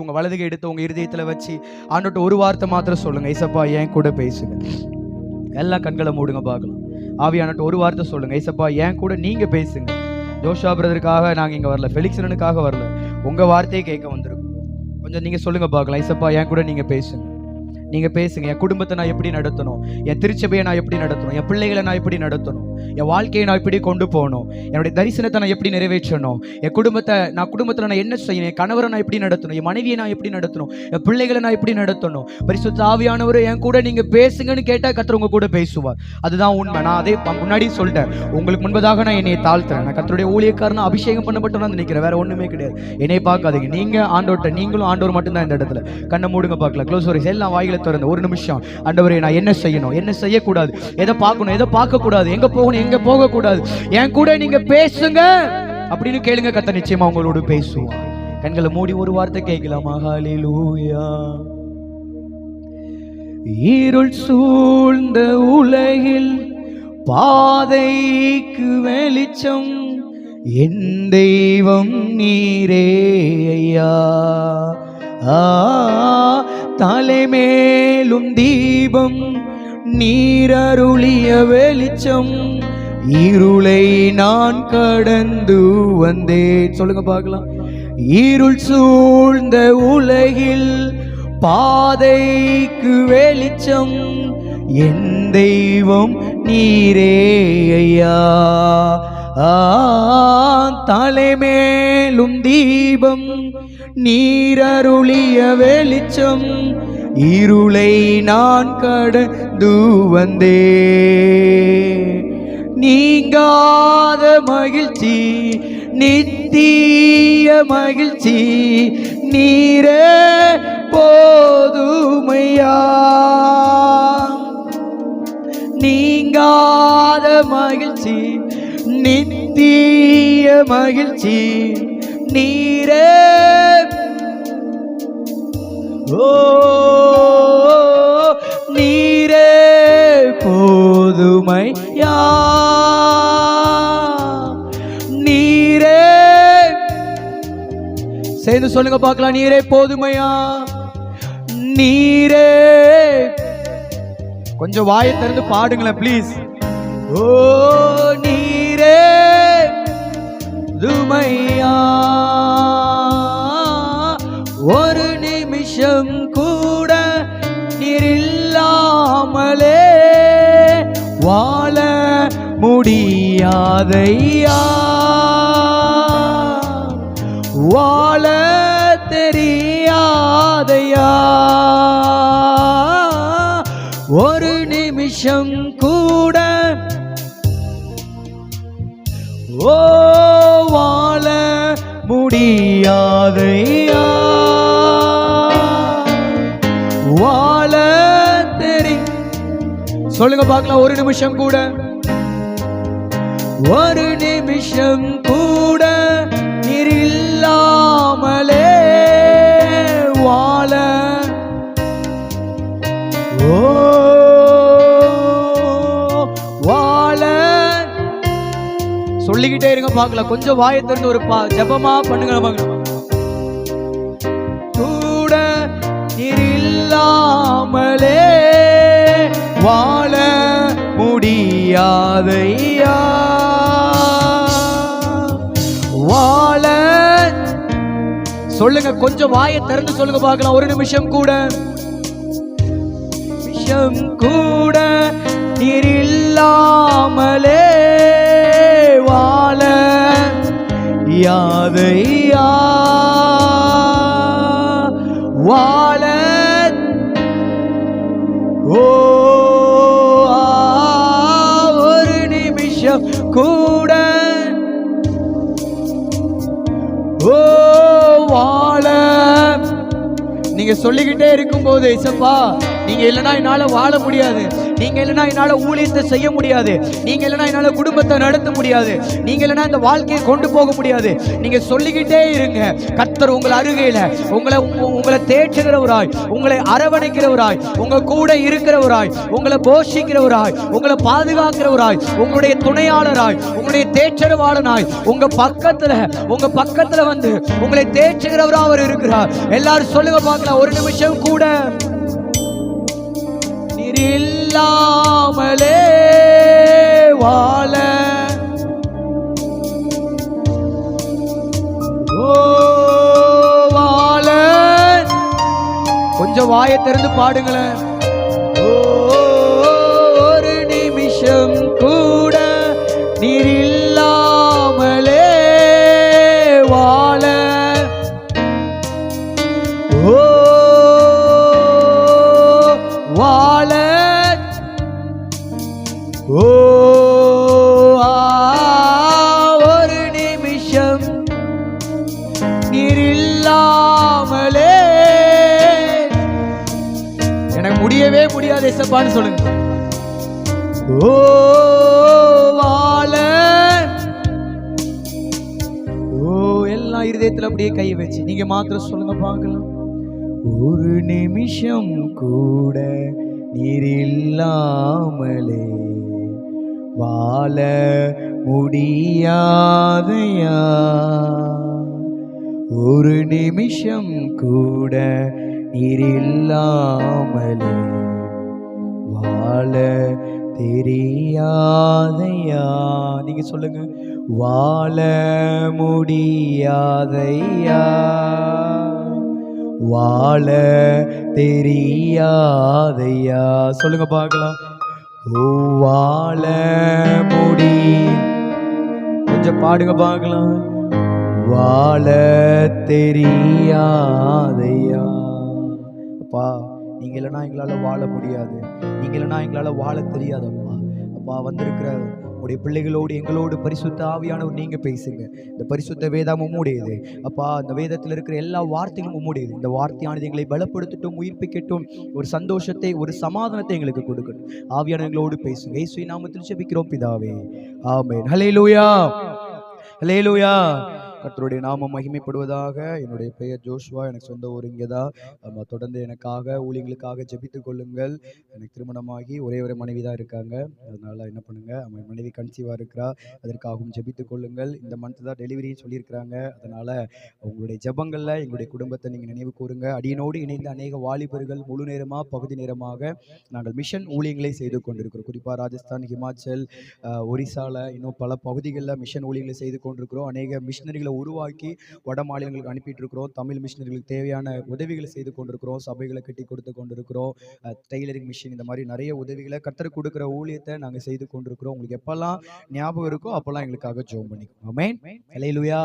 உங்க வலதுகை எடுத்து உங்க இருதயத்துல வச்சு ஆண்டவர்ட்ட ஒரு வார்த்தை மாத்திரம் சொல்லுங்க, ஏசப்பா என் கூட பேசுங்க. எல்லாம் கண்களை மூடுங்க பார்க்கலாம். ஆவியானவர்ட்ட ஒரு வார்த்தை சொல்லுங்க, ஏசப்பா என் கூட நீங்க பேசுங்க. ஜோஷா பிரதருக்காக நாங்க இங்க வரல, ஃபெலிக்ஸனுக்காக வரல, உங்க வார்த்தையை கேட்க வந்திருக்கோம். கொஞ்சம் நீங்க சொல்லுங்க பார்க்கலாம், ஏசப்பா என் கூட நீங்க பேசுங்க. நீங்க பேசுங்க. என் குடும்பத்தை நான் எப்படி நடத்தணும், என் திருச்சபையை நான் எப்படி நடத்தணும், என் பிள்ளைகளை நான் எப்படி நடத்தணும், என் வாழ்க்கையை நான் எப்படி கொண்டு போகணும், என்னுடைய தரிசனத்தை நான் எப்படி நிறைவேற்றணும், என் குடும்பத்தில் நான் என்ன செய்யணும், என் கணவரை நான் எப்படி நடத்தணும், என் மனைவியை நான் எப்படி நடத்தணும், என் பிள்ளைகளை நான் எப்படி நடத்தணும். பரிசுத்த ஆவியானவர் என் கூட நீங்க பேசுங்கன்னு கேட்டா கர்த்தர் உங்க கூட பேசுவார். அதுதான் உண்மை. நான் அதே முன்னாடி சொல்லிட்டேன், உங்களுக்கு முன்பதாக நான் என்னை தாழ்த்துறேன். நான் கர்த்தருடைய ஊழியக்காரனா அபிஷேகம் பண்ணப்பட்டவனா நினைக்கிறேன், வேற ஒண்ணுமே கிடையாது. என்னை பார்க்காதீங்க, நீங்க ஆண்டவர்ட்ட, நீங்களும் ஆண்டவர் மட்டும்தான் இந்த இடத்துல. கண்ணை மூடுங்க பார்க்கலாம், க்ளோஸ் வரைஸ் எல்லாம் வாயில திறந்து ஒரு நிமிஷம், ஆண்டவரே நான் என்ன செய்யணும், என்ன செய்யக்கூடாது, எதை பார்க்கணும், எதை பார்க்க கூடாது, எங்க போகணும், எங்க போக கூடாது, என் கூட நீங்க பேசுங்க அப்படின்னு கேளுங்க. கர்த்தர் நிச்சயமா உங்களோடு பேசுவார். கண்களை மூடி ஒரு வார்த்தை கேட்கலாமா? ஹல்லேலூயா. இருள் சூழ்ந்த உலகில் பாதைக்கு வெளிச்சம் என் தெய்வம் நீரே ஐயா. தலைமேலும் தீபம் நீரருளிய வெளிச்சம் இருளை நான் கடந்து வந்தேன். சொல்லுங்க பார்க்கலாம். இருள் சூழ்ந்த உலகில் பாதைக்கு வெளிச்சம் என் தெய்வம் நீரே ஐயா. தலைமேலும் தீபம் நீரருளிய வெளிச்சம் இருளை நான் கடந்து வந்தே. நீங்காத மகிழ்ச்சி நித்திய மகிழ்ச்சி நீரே போதுமையா. நீங்காத மகிழ்ச்சி நித்திய மகிழ்ச்சி நீரே. ஓ நீரே போதுமையா. நீரே சேர்ந்து சொல்லுங்க பார்க்கலாம். நீரே போதுமையா. நீரே. கொஞ்சம் வாயை திறந்து பாடுங்களேன் ப்ளீஸ். ஓ நீரே துமையா. ஒரு நிமிஷம் கூட நீரில்லாமலே வாழ முடியாதையா. வாழ தெரியாதையா. ஒரு நிமிஷம் கூட ஓ வாழ முடியாதையா. வாழ தெரி சொல்லுங்க பார்க்கலாம். ஒரு நிமிஷம் கூட, ஒரு நிமிஷம் கூட நீரில்லாமலே வாழ. ஓ வாழ சொல்லிக்கிட்டே இருங்க பார்க்கலாம். கொஞ்சம் வாயை திறந்து ஒரு ஜெபமா பண்ணுங்க. கூட இல்லாமலே வாழ முடியாதையா. வாழ சொல்லுங்க. கொஞ்சம் வாயை திறந்து சொல்லுங்க பார்க்கலாம். ஒரு நிமிஷம் கூட, நிமிஷம் கூட நீரில்லாமலே வாழ யாதையா. வாழ ஓ ஒரு நிமிஷம் கூட ஓ வாழ. நீங்க சொல்லிக்கிட்டே இருக்கும் போது, இசப்பா நீங்க இல்லைன்னா என்னால வாழ முடியாது, நீங்க இல்லைன்னா என்னால ஊழியத்தை செய்ய முடியாது, நீங்க இல்லைன்னா என்னால குடும்பத்தை நடத்த முடியாது, நீங்க இல்லைன்னா இந்த வாழ்க்கையை கொண்டு போக முடியாது. நீங்க சொல்லிக்கிட்டே இருங்க. கர்த்தர் உங்கள் அருகையில உங்களை தேற்றுகிறவராய், உங்களை அரவணைக்கிறவராய், உங்க கூட இருக்கிறவராய், உங்களை போஷிக்கிறவராய், உங்களை பாதுகாக்கிறவராய், உங்களுடைய துணையாளராய், உங்களுடைய தேற்றரவாளனாய், உங்க பக்கத்துல வந்து உங்களை தேற்றுகிறவரா அவர் இருக்கிறார். எல்லாரும் சொல்லுங்க பார்க்கலாம். ஒரு நிமிஷம் கூட நீர் இல்லாமலே வாழ வாழ. கொஞ்சம் வாயை திறந்து பாடுங்களேன். ஒரு நிமிஷம் கூட நீர் இல்லாமலே வாழ. வாழ ஒரு நிமிஷம் நீர் இல்லாமலே எனக்கு முடியவே முடியாது ஏசப்பான்னு சொல்லுங்க. வாழ எல்லாம் இருதயத்துல அப்படியே கை வச்சு நீங்க மாத்திரம் சொல்லுங்க பார்க்கலாம். ஒரு நிமிஷம் கூட நீர் இல்லாமலே வாழ முடியாதையா. ஒரு நிமிஷம் கூட நீர் இல்லாமலே வாழ தெரியாதையா. நீங்க சொல்லுங்க. வாழ முடியாதையா, வாழ தெரியாதையா. சொல்லுங்க பார்க்கலாம். வாழ முடி கொஞ்சம் பாடுங்க பார்க்கலாம். வாழ தெரியாதையா. அப்பா நீங்க இல்லைன்னா எங்களால வாழ முடியாது, நீங்க இல்லைன்னா எங்களால வாழ தெரியாதப்பா. அப்பா வந்திருக்கிற உடைய பிள்ளைகளோடு எங்களோடு பரிசுத்த ஆவியானவர் நீங்க பேசுங்க. இந்த பரிசுத்த வேதம் உம்முடையது அப்பா. இந்த வேதத்தில் இருக்கிற எல்லா வார்த்தைகளும் உம்முடையது. இந்த வார்த்தையானது எங்களை பலப்படுத்தட்டும், உயிர்ப்பிக்கட்டும், ஒரு சந்தோஷத்தை ஒரு சமாதானத்தை எங்களுக்கு கொடுக்கட்டும். ஆவியான எங்களோடு பேசுங்க. இயேசுவின் நாமத்தில் ஜெபிக்கிறோம் பிதாவே, ஆமென். ஹல்லேலூயா, ஹல்லேலூயா. கர்த்தருடைய நாமம் மகிமைப்படுவதாக. என்னுடைய பெயர் ஜோஷுவா, எனக்கு சொந்த ஊர் இங்கே தான். தொடர்ந்து எனக்காக ஊழியங்களுக்காக ஜெபித்து கொள்ளுங்கள். எனக்கு திருமணமாகி ஒரே ஒரு மனைவி தான் இருக்காங்க. அதனால என்ன பண்ணுங்க, மனைவி கன்சீவாக இருக்கிறா, அதற்காகவும் ஜெபித்து கொள்ளுங்கள். இந்த மந்த் தான் டெலிவரின்னு சொல்லியிருக்கிறாங்க. அதனால உங்களுடைய ஜெபங்களில் எங்களுடைய குடும்பத்தை நீங்கள் நினைவு கூறுங்க. அடியனோடு இணைந்து அநேக வாலிபர்கள் முழு நேரமாக பகுதி நேரமாக நாங்கள் மிஷன் ஊழியங்களை செய்து கொண்டிருக்கிறோம். குறிப்பாக ராஜஸ்தான், ஹிமாச்சல், ஒரிசால இன்னும் பல பகுதிகளில் மிஷன் ஊழியங்களை செய்து கொண்டிருக்கிறோம். அநேக மிஷனரிகளை உருவாக்கி வட மாநிலங்களுக்கு அனுப்பிட்டு இருக்கிறோம். தமிழ் மிஷனரிகளுக்கு தேவையான உதவிகளை செய்து கொண்டிருக்கிறோம். சபைகளை கட்டி கொடுத்து கொண்டிருக்கிறோம். டெய்லரிங் மிஷின், இந்த மாதிரி நிறைய உதவிகளை கர்த்தர் கொடுக்குற ஊழியத்தை நாங்கள் செய்து கொண்டிருக்கிறோம். உங்களுக்கு எப்பெல்லாம் ஞாபகம் இருக்கோ அப்பெல்லாம் எங்களுக்காக ஜெபம் பண்ணிக்கோங்க. ஆமென். ஹல்லேலூயா.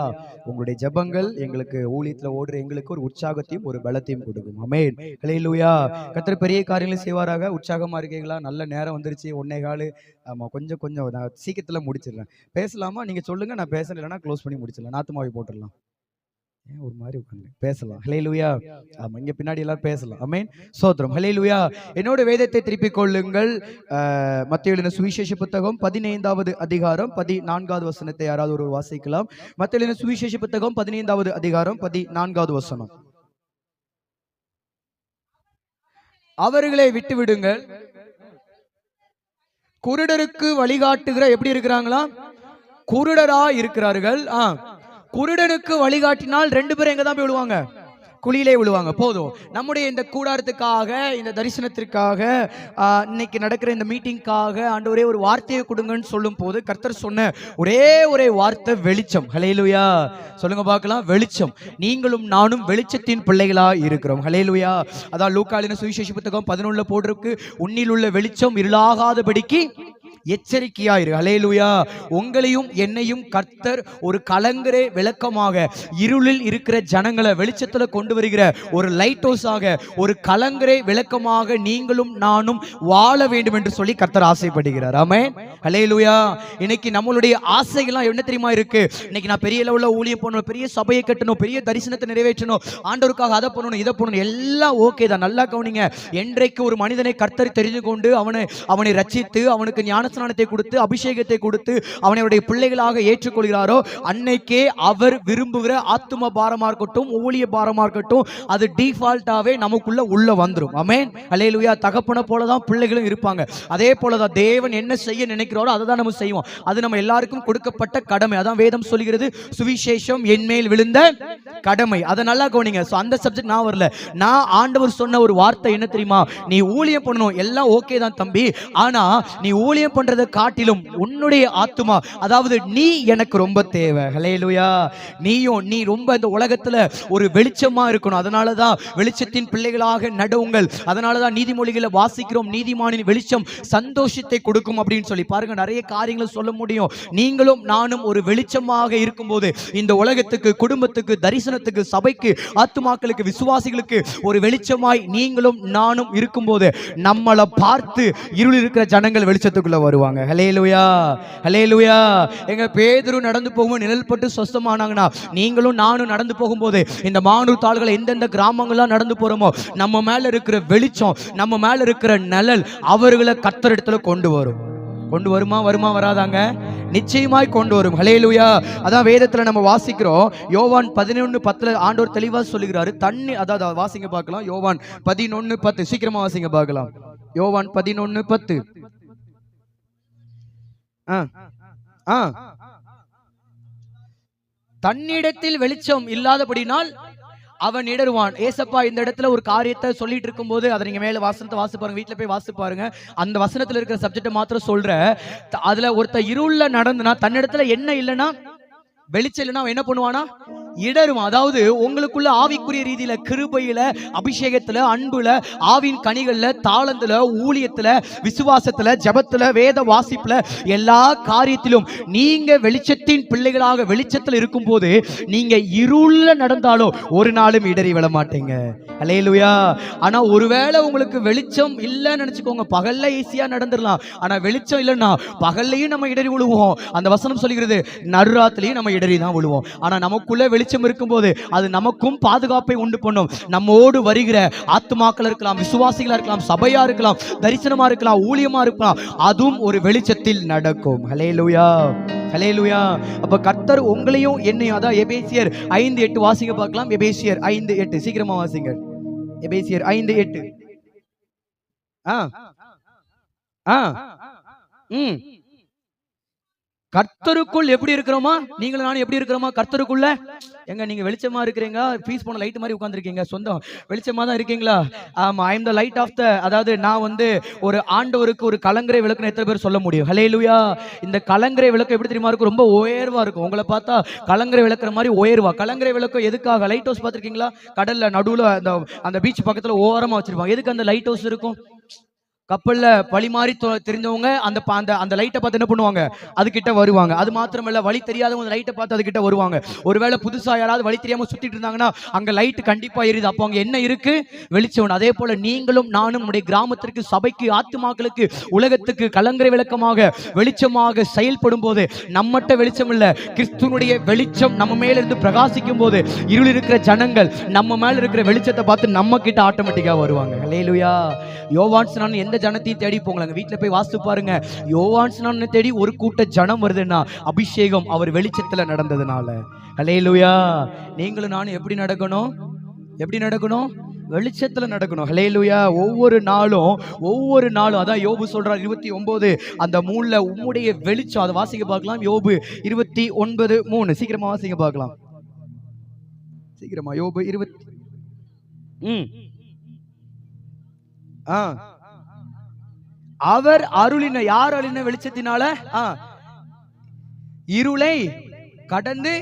உங்களுடைய ஜெபங்கள் எங்களுக்கு ஊழியத்தில் ஓடுற எங்களுக்கு ஒரு உற்சாகத்தையும் ஒரு பலத்தையும் கொடுக்கும். ஆமென். ஹல்லேலூயா. கர்த்தர் பெரிய காரியங்களை செய்வாராக. உற்சாகமா இருக்கீங்களா? நல்ல நேரம் வந்துருச்சு, 1:15. ஆமா, கொஞ்சம் நான் சீக்கிரத்துல முடிச்சிடறேன். பேசலாமா? நீங்க சொல்லுங்க, நான் பேசல, இல்லைன்னா க்ளோஸ் பண்ணி முடிச்சிடலாம். நாத்துமாவை போட்டுடலாம். ஏன் ஒரு மாதிரி உட்காந்து பேசலாம். ஹல்லேலூயா. ஆமா, இங்க பின்னாடி எல்லாம் பேசலாம். ஆமென். ஸ்தோத்திரம். ஹல்லேலூயா. என்னோட வேதத்தை திருப்பிக் கொள்ளுங்கள். மத்தேயு எழுதின சுவிசேஷ புத்தகம் 15வது அதிகாரம் 14வது வசனத்தை யாராவது ஒரு வாசிக்கலாம். மத்தேயு எழுதின சுவிசேஷ புத்தகம் 15வது அதிகாரம் 14வது வசனம். அவர்களை விட்டு விடுங்கள், குருடருக்கு வழிகாட்டுகிற எப்படி இருக்கிறாங்களா? குருடரா இருக்கிறார்கள். குருடனுக்கு வழிகாட்டினால் 2 பேரும் எங்க தான் போய் விழுவாங்க? குழியிலே விழுவாங்க. போதும். நம்முடைய இந்த கூடாரத்துக்காக, இந்த தரிசனத்திற்காக, இன்னைக்கு நடக்கிற இந்த மீட்டிங்காக ஆண்டவரே ஒரு வார்த்தையை கொடுங்கன்னு சொல்லும் போது கர்த்தர் சொன்ன ஒரே வார்த்தை வெளிச்சம். ஹல்லேலூயா. சொல்லுங்க பார்க்கலாம். வெளிச்சம். நீங்களும் நானும் வெளிச்சத்தின் பிள்ளைகளா இருக்கிறோம். ஹல்லேலூயா. அதான் லூக்கா எழுதின சுவிசேஷ புத்தகம் 11 போட்டிருக்கு. உன்னில் உள்ள வெளிச்சம் இருளாகாதபடிக்கு எச்சரிக்கையாயிரு. ஹல்லேலூயா. உங்களையும் என்னையும் கர்த்தர் ஒரு கலங்கரை விளக்கமாக, இருளில் இருக்கிற ஜனங்களை வெளிச்சத்துல கொண்டு வருகிற ஒரு லைட் ஹவுஸாக, ஒரு கலங்கரை விளக்கமாக நீங்களும் நானும் வாழ வேண்டும் என்று சொல்லி கர்த்தர் ஆசைப்படுகிறார். ஆமென். ஹல்லேலூயா. இன்னைக்கு நம்மளுடைய ஆசைகள்லாம் என்ன தெரியுமா இருக்கு? இன்னைக்கு நான் பெரிய லெவல்ல ஊழியம் பண்ணணும், பெரிய சபையை கட்டணும், பெரிய தரிசனத்தை நிறைவேற்றணும், ஆண்டவருக்காக அதை பண்ணணும், இதை பண்ணணும், எல்லாம் ஓகே தான். நல்லா கவனிங்க. என்றைக்கு ஒரு மனிதனை கர்த்தர் தெரிந்து கொண்டு அவனை ரட்சித்து அவனுக்கு ஞானஸ்நானத்தை கொடுத்து அபிஷேகத்தை கொடுத்து அவனுடைய பிள்ளைகளாக ஏற்றுக்கொள்கிறாரோ அன்னைக்கே அவர் விரும்புகிற ஆத்தும பாரமா இருக்கட்டும், ஊழிய பாரமா இருக்கட்டும், அது டிஃபால்ட்டாவே நமக்குள்ள உள்ள வந்துரும். ஆமென். ஹல்லேலூயா. தகப்பனை போலதான் பிள்ளைகளும் இருப்பாங்க. அதே போலதான் தேவன் என்ன செய்ய நினைக்கிறாரோ அதை தான் நம்ம செய்வோம். அது நம்ம எல்லாருக்கும் கொடுக்கப்பட்ட கடமை. அதான் வேதம் சொல்கிறது, சுவிசேஷம் என்மேல் விழுந்த கடமை. அதை நல்லா கவனிங்க. அந்த சப்ஜெக்ட் நான் வரல. நான் ஆண்டவர் சொன்ன ஒரு வார்த்தை என்ன தெரியுமா? நீ ஊழியம் பண்ணணும், எல்லாம் ஓகே தான் தம்பி, ஆனா நீ ஊழியம் பண்றதை காட்டிலும் உன்னுடைய ஆத்துமா, அதாவது நீ எனக்கு ரொம்ப தேவை. ஹல்லேலூயா. நீ ரொம்ப இந்த உலகத்துல ஒரு வெளிச்சமா இருக்கணும். அதனாலதான் வெளிச்சத்தின் பிள்ளைகளாக நடவுங்கள். அதனாலதான் நீதிமொழிகளை வாசிக்கிறோம், நீதிமானின் வெளிச்சம் சந்தோஷத்தை கொடுக்கும் அப்படின்னு சொல்லி. பாருங்க, நிறைய காரியங்களை சொல்ல முடியும். நீங்களும் நானும் ஒரு வெளிச்சமாக இருக்கும்போது இந்த உலகத்துக்கு, குடும்பத்துக்கு, தரிசனத்துக்கு, சபைக்கு, ஆத்துமாக்களுக்கு, விசுவாசிகளுக்கு ஒரு வெளிச்சமாய் நீங்களும் நானும் இருக்கும்போது நம்மளை பார்த்து இருள் இருக்கிற ஜனங்கள் வெளிச்சத்துக்குள்ள வருவாங்க. ஹல்லேலூயா. ஹல்லேலூயா. எங்க பேதுரு நடந்து போகும்போது நிழல் பட்டு சொஸ்தமானாங்கன்னா, நீங்களும் நானும் நடந்து போகும்போது இந்த மானூர் தாள்களை எந்தெந்த கிராமங்கள்லாம் நடந்து போறோமோ நம்ம மேல இருக்கிற வெளிச்சம், நம்ம மேல இருக்கிற நிழல் அவர்களை கர்த்தர் இடத்துல கொண்டு வருமா வராதாங்க? நிச்சயமாய் கொண்டு வரும். ஹல்லேலூயா. அதான் வேதத்துல நம்ம வாசிக்கிறோம். யோவான் 11:10 ஆண்டவர் தெளிவா சொல்லுகிறாரு. தண்ணி, அதாவது வாசிங்க பார்க்கலாம். யோவான் 11:10 சீக்கிரமா வாசிங்க பார்க்கலாம். யோவான் 11:10. தன்னிடத்தில் வெளிச்சம் இல்லாதபடினால் அவன் இடருவான். ஏசப்பா இந்த இடத்துல ஒரு காரியத்தை சொல்லிட்டு இருக்கும் போது அதை நீங்க மேல வாசனத்தை வாசி பாருங்க, வீட்டுல போய் வாசி பாருங்க. அந்த வசனத்துல இருக்கிற சப்ஜெக்ட் மாத்திரம் சொல்ற. அதுல ஒருத்த இருள்ல நடந்துனா, தன்னிடத்துல என்ன இல்லைன்னா, வெளிச்சம் இல்லைன்னா அவன் என்ன பண்ணுவானா? இடருவான். அதாவது உங்களுக்குள்ள ஆவிக்குரிய ரீதியில, கிருபையில, அபிஷேகத்துல, அன்புல, ஆவின் கனிகள்ல, தாளத்துல, ஊழியத்துல, விசுவாசத்துல, ஜபத்துல, வேத வாசிப்புல, எல்லா காரியத்திலும் நீங்க வெளிச்சத்தின் பிள்ளைகளாக வெளிச்சத்துல இருக்கும் போது நீங்க இருள்ல நடந்தாலும் ஒரு நாளும் இடறி விழ மாட்டீங்க. ஹல்லேலூயா. ஆனா ஒருவேளை உங்களுக்கு வெளிச்சம் இல்லைன்னு நினைச்சுக்கோங்க, பகல்ல ஈஸியா நடந்துடலாம். ஆனா வெளிச்சம் இல்லைன்னா பகல்லையும் நம்ம இடறி விழுவோம். அந்த வசனம் சொல்லுகிறது, நடுராத்திலையும் நம்ம இடறி தான் விழுவோம். ஆனா நமக்குள்ள வெளிச்சம் இருக்கும்போது அது நமக்கும் பாதுகாப்பை உண்டு பண்ணும். நம்மோடு வருகிற ஆத்துமாக்கள் இருக்கலாம், விசுவாசிகளா இருக்கலாம், சபையா இருக்கலாம், தரிசனமா இருக்கலாம், ஊழியமா இருக்கலாம், அதுவும் ஒரு வெளிச்சத்தில் நடக்கும். ஹல்லேலூயா. ஹல்லேலூயா. அப்ப கர்த்தர் உங்களையும் என்னையும், அதான் எபேசியர் 5:8 வாசிங்க பார்க்கலாம். எபேசியர் 5:8 சீக்கிரமா வாசிங்க. எபேசியர் 5:8. கர்த்தருக்குள் எப்படி இருக்கிறோமா? நீங்களும் நானும் எப்படி இருக்கிறோமா கர்த்தருக்குள்ள? எங்க நீங்க வெளிச்சமா இருக்கிறீங்க, பீஸ் போன லைட் மாதிரி உட்கார்ந்திருக்கீங்க, சொந்தம் வெளிச்சமா தான் இருக்கீங்களா? ஆமா, ஐ அம் தி லைட் ஆஃப் த, அதாவது நான் வந்து ஒரு ஆண்டவருக்கு ஒரு கலங்கரை விளக்குன்னு எத்தனை பேர் சொல்ல முடியும்? ஹல்லேலூயா. இந்த கலங்கரை விளக்கு எப்படி தெரியுமா இருக்கும்? ரொம்ப உயர்வா இருக்கும். உங்களை பார்த்தா கலங்கரை விளக்குற மாதிரி உயர்வா. கலங்கரை விளக்கு எதுக்காக? லைட் ஹவுஸ் பார்த்திருக்கீங்களா? கடல்ல நடுவுல அந்த பீச் பக்கத்துல ஓரமா வச்சிருப்பாங்க. எதுக்கு அந்த லைட் ஹவுஸ் இருக்கும்? கப்பல்ல பழிமாறி தெரிஞ்சவங்க அந்த லைட்டை பார்த்து என்ன பண்ணுவாங்க? அது கிட்ட வருவாங்க. அது மாத்திரமல்ல, வழி தெரியாதவங்க அந்த லைட்டை பார்த்து அது கிட்ட வருவாங்க. ஒருவேளை புதுசா யாராவது வழி தெரியாம சுத்திட்டு இருந்தாங்கன்னா அங்க லைட் கண்டிப்பா எரியுது. அப்போ அங்க என்ன இருக்கு? வெளிச்சம். அதே போல நீங்களும் நானும் நம்முடைய கிராமத்திற்கு, சபைக்கு, ஆத்துமாக்களுக்கு, உலகத்துக்கு கலங்கரை விளக்கமாக, வெளிச்சமாக செயல்படும் போது நம்மட்ட வெளிச்சம் இல்ல, கிறிஸ்துவனுடைய வெளிச்சம் நம்ம மேல இருந்து பிரகாசிக்கும் போது இருள் இருக்கிற ஜனங்கள் நம்ம மேல இருக்கிற வெளிச்சத்தை பார்த்து நம்ம கிட்ட ஆட்டோமேட்டிக்கா வருவாங்க. ஹல்லேலூயா. யோவான் ஸ்நானன் எந்த ஜனத்தையும் தேடி போங்களாங்க, வீட்டுல போய் வாசித்து பாருங்க. யோவான் ஸ்நானனை தேடி ஒரு கூட்ட ஜனம் வருதுன்னா அபிஷேகம் அவர் வெளிச்சத்துல நடந்ததுனால. ஹல்லேலூயா. நீங்களும் நானும் எப்படி நடக்கணும்? வெளிச்சத்துல நடக்கணும். ஹல்லேலூயா. ஒவ்வொரு நாளும் அதான் யோபு சொல்றார் 29 அந்த 3ல உம்முடைய வெளிச்சம். அதை வாசிக்க பார்க்கலாம். யோபு 29:3 சீக்கிரமா வாசிக்க பார்க்கலாம். சீக்கிரமா யோபு 20. அவர் அருளின, யார் அருளின வெளிச்சத்தினால? இருளை கடந்து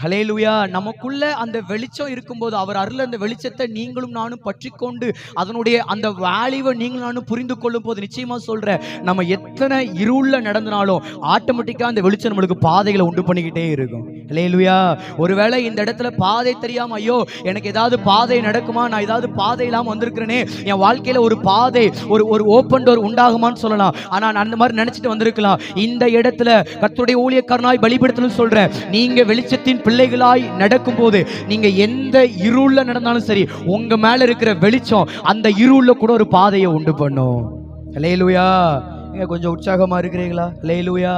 ஹல்லேலூயா. நமக்குள்ள அந்த வெளிச்சம் இருக்கும்போது, அவர் அருள் அந்த வெளிச்சத்தை நீங்களும் நானும் பற்றிக்கொண்டு அதனுடைய அந்த வேல்யூவை நீங்களும் நானும் புரிந்து கொள்ளும் போது, நிச்சயமா சொல்றேன், நம்ம எத்தனை இருள்ல நடந்தனாலும் ஆட்டோமேட்டிக்கா அந்த வெளிச்சம் நம்மளுக்கு பாதைகளை உண்டு பண்ணிக்கிட்டே இருக்கும். ஹல்லேலூயா. ஒருவேளை இந்த இடத்துல பாதை தெரியாம, ஐயோ எனக்கு ஏதாவது பாதை நடக்குமா, நான் ஏதாவது பாதை இல்லாம வந்திருக்கிறேனே, என் வாழ்க்கையில ஒரு பாதை, ஒரு ஓப்பன் டோர் உண்டாகுமான்னு சொல்லலாம். ஆனா நான் அந்த மாதிரி நினைச்சிட்டு வந்திருக்கலாம். இந்த இடத்துல கர்த்தருடைய ஊழியக்காரனாய் பலிபீடத்தில் சொல்றேன், நீங்க வெளிச்சத்தின் பிள்ளைகளாய் நடக்கும் போது, நீங்க எந்த இருள்ல நடந்தாலும் சரி, உங்க மேல இருக்கிற வெளிச்சம் அந்த இருள்ல கூட ஒரு பாதையை உண்டு பண்ணும். ஹல்லேலூயா. கொஞ்சம் உற்சாகமா இருக்கிறீங்களா? ஹல்லேலூயா.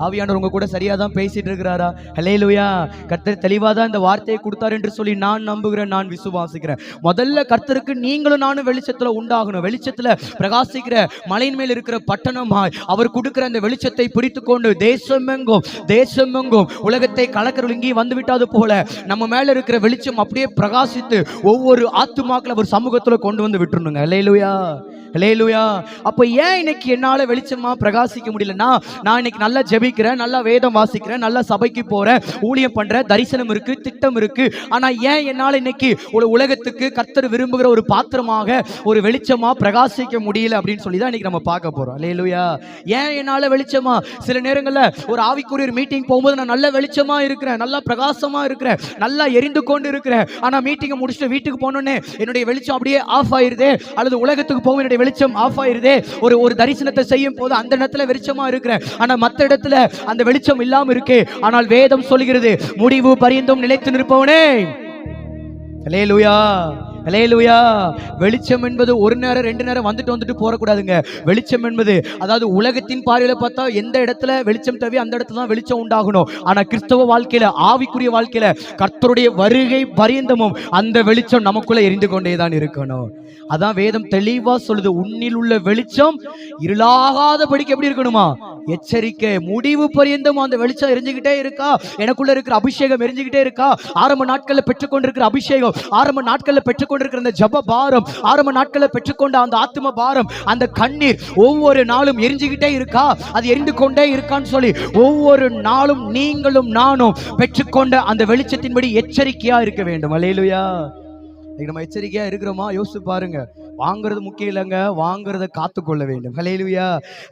ஆவியானவர் உங்க கூட சரியா தான் பேசிட்டு இருக்கிறாரா? ஹல்லேலூயா. கர்த்தர் தெளிவா தான் இந்த வார்த்தையை கொடுத்தார் என்று சொல்லி நான் நம்புகிறேன், நான் விசுவாசிக்கிறேன். முதல்ல கர்த்தருக்கு நீங்களும் நானும் வெளிச்சத்துல உண்டாகணும். வெளிச்சத்துல பிரகாசிக்கிற மலையின் மேல் இருக்கிற பட்டணமாய் அவர் கொடுக்கிற அந்த வெளிச்சத்தை பிடித்துக்கொண்டு தேசமெங்கும் உலகத்தை கலக்கிறவர்கள் இங்கே வந்து விட்டாது போல நம்ம மேல இருக்கிற வெளிச்சம் அப்படியே பிரகாசித்து ஒவ்வொரு ஆத்துமாக்களை அவர் சமூகத்துல கொண்டு வந்து விட்டுருணுங்க. ஹல்லேலூயா. ஹல்லேலூயா. அப்ப ஏன் இன்னைக்கு என்னால வெளிச்சமா பிரகாசிக்க முடியலன்னா, நான் இன்னைக்கு நல்லா ஜெபிக்கிறேன், நல்லா வேதம் வாசிக்கிறேன், நல்லா சபைக்கு போறேன், ஊழியம் பண்றேன், தரிசனம் இருக்கு, திட்டம் இருக்கு. ஆனா ஏன் என்னால இன்னைக்கு ஒரு உலகத்துக்கு கர்த்தர் விரும்புகிற ஒரு பாத்திரமாக ஒரு வெளிச்சமா பிரகாசிக்க முடியல அப்படின்னு சொல்லி தான் இன்னைக்கு நம்ம பார்க்க போறோம். ஹல்லேலூயா. ஏன் என்னால வெளிச்சமா, சில நேரங்கள்ல ஒரு ஆவிக்குரிய மீட்டிங் போகும்போது நான் நல்ல வெளிச்சமா இருக்கிறேன், நல்லா பிரகாசமா இருக்கிறேன், நல்லா எரிந்து கொண்டு இருக்கிறேன். ஆனா மீட்டிங்கை முடிச்சுட்டு வீட்டுக்கு போனோன்னே என்னுடைய வெளிச்சம் அப்படியே ஆஃப் ஆயிருதே, அல்லது உலகத்துக்கு போக என்னுடைய வெளிச்சம் ஆஃப் ஆயிருதே. ஒரு தரிசனத்தை செய்யும் போது அந்த இடத்துல வெளிச்சமா இருக்கிறேன், ஆனா மற்ற இடத்துல அந்த வெளிச்சம் இல்லாம இருக்கு. ஆனால் வேதம் சொல்கிறது, முடிவு பரியந்தம் நிலைத்து நிற்பவனே. ஹல்லேலூயா. ஹல்லேலூயா. வெளிச்சம் என்பது ஒரு நேரம் ரெண்டு நேரம் வந்துட்டு போறக்கூடாதுங்க. வெளிச்சம் என்பது, அதாவது உலகத்தின் பார்வையில பார்த்தா எந்த இடத்துல வெளிச்சம் தேவை அந்த இடத்துல தான் வெளிச்சம் உண்டாகணும். ஆனா கிறிஸ்தவ வாழ்க்கையில, ஆவிக்குரிய வாழ்க்கையில கர்த்தருடைய வருகை பரியந்தமும் அந்த வெளிச்சம் நமக்குள்ள எரிந்து கொண்டேதான் இருக்கணும். அதான் வேதம் தெளிவா சொல்லுது, உன்னில் உள்ள வெளிச்சம் இருளாகாதபடிக்கு எப்படி இருக்கணுமா? எச்சரிக்கை. முடிவு பரியந்தம் அந்த வெளிச்சம் எரிஞ்சுக்கிட்டே இருக்கா, எனக்குள்ள இருக்கிற அபிஷேகம் எரிஞ்சுக்கிட்டே இருக்கா, ஆரம்ப நாட்கள்ல பெற்றுக்கொண்டிருக்கிற அபிஷேகம், ஆரம்ப நாட்கள்ல பெற்றுக்கொண்டிருக்கிற அந்த ஜப பாரம், ஆரம்ப நாட்கள்ல பெற்றுக்கொண்ட அந்த ஆத்ம பாரம், அந்த கண்ணீர் ஒவ்வொரு நாளும் எரிஞ்சுக்கிட்டே இருக்கா, அது எரிந்து கொண்டே இருக்கான்னு சொல்லி ஒவ்வொரு நாளும் நீங்களும் நானும் பெற்றுக்கொண்ட அந்த வெளிச்சத்தின்படி எச்சரிக்கையா இருக்க வேண்டும். ஹல்லேலூயா. நம்ம எச்சரிக்கையா இருக்கிறோமா? யோசிச்சு பாருங்க. வாங்குறது முக்கியம் இல்லைங்க, வாங்குறத காத்துக்கொள்ள வேண்டும். ஹல்லேலூயா.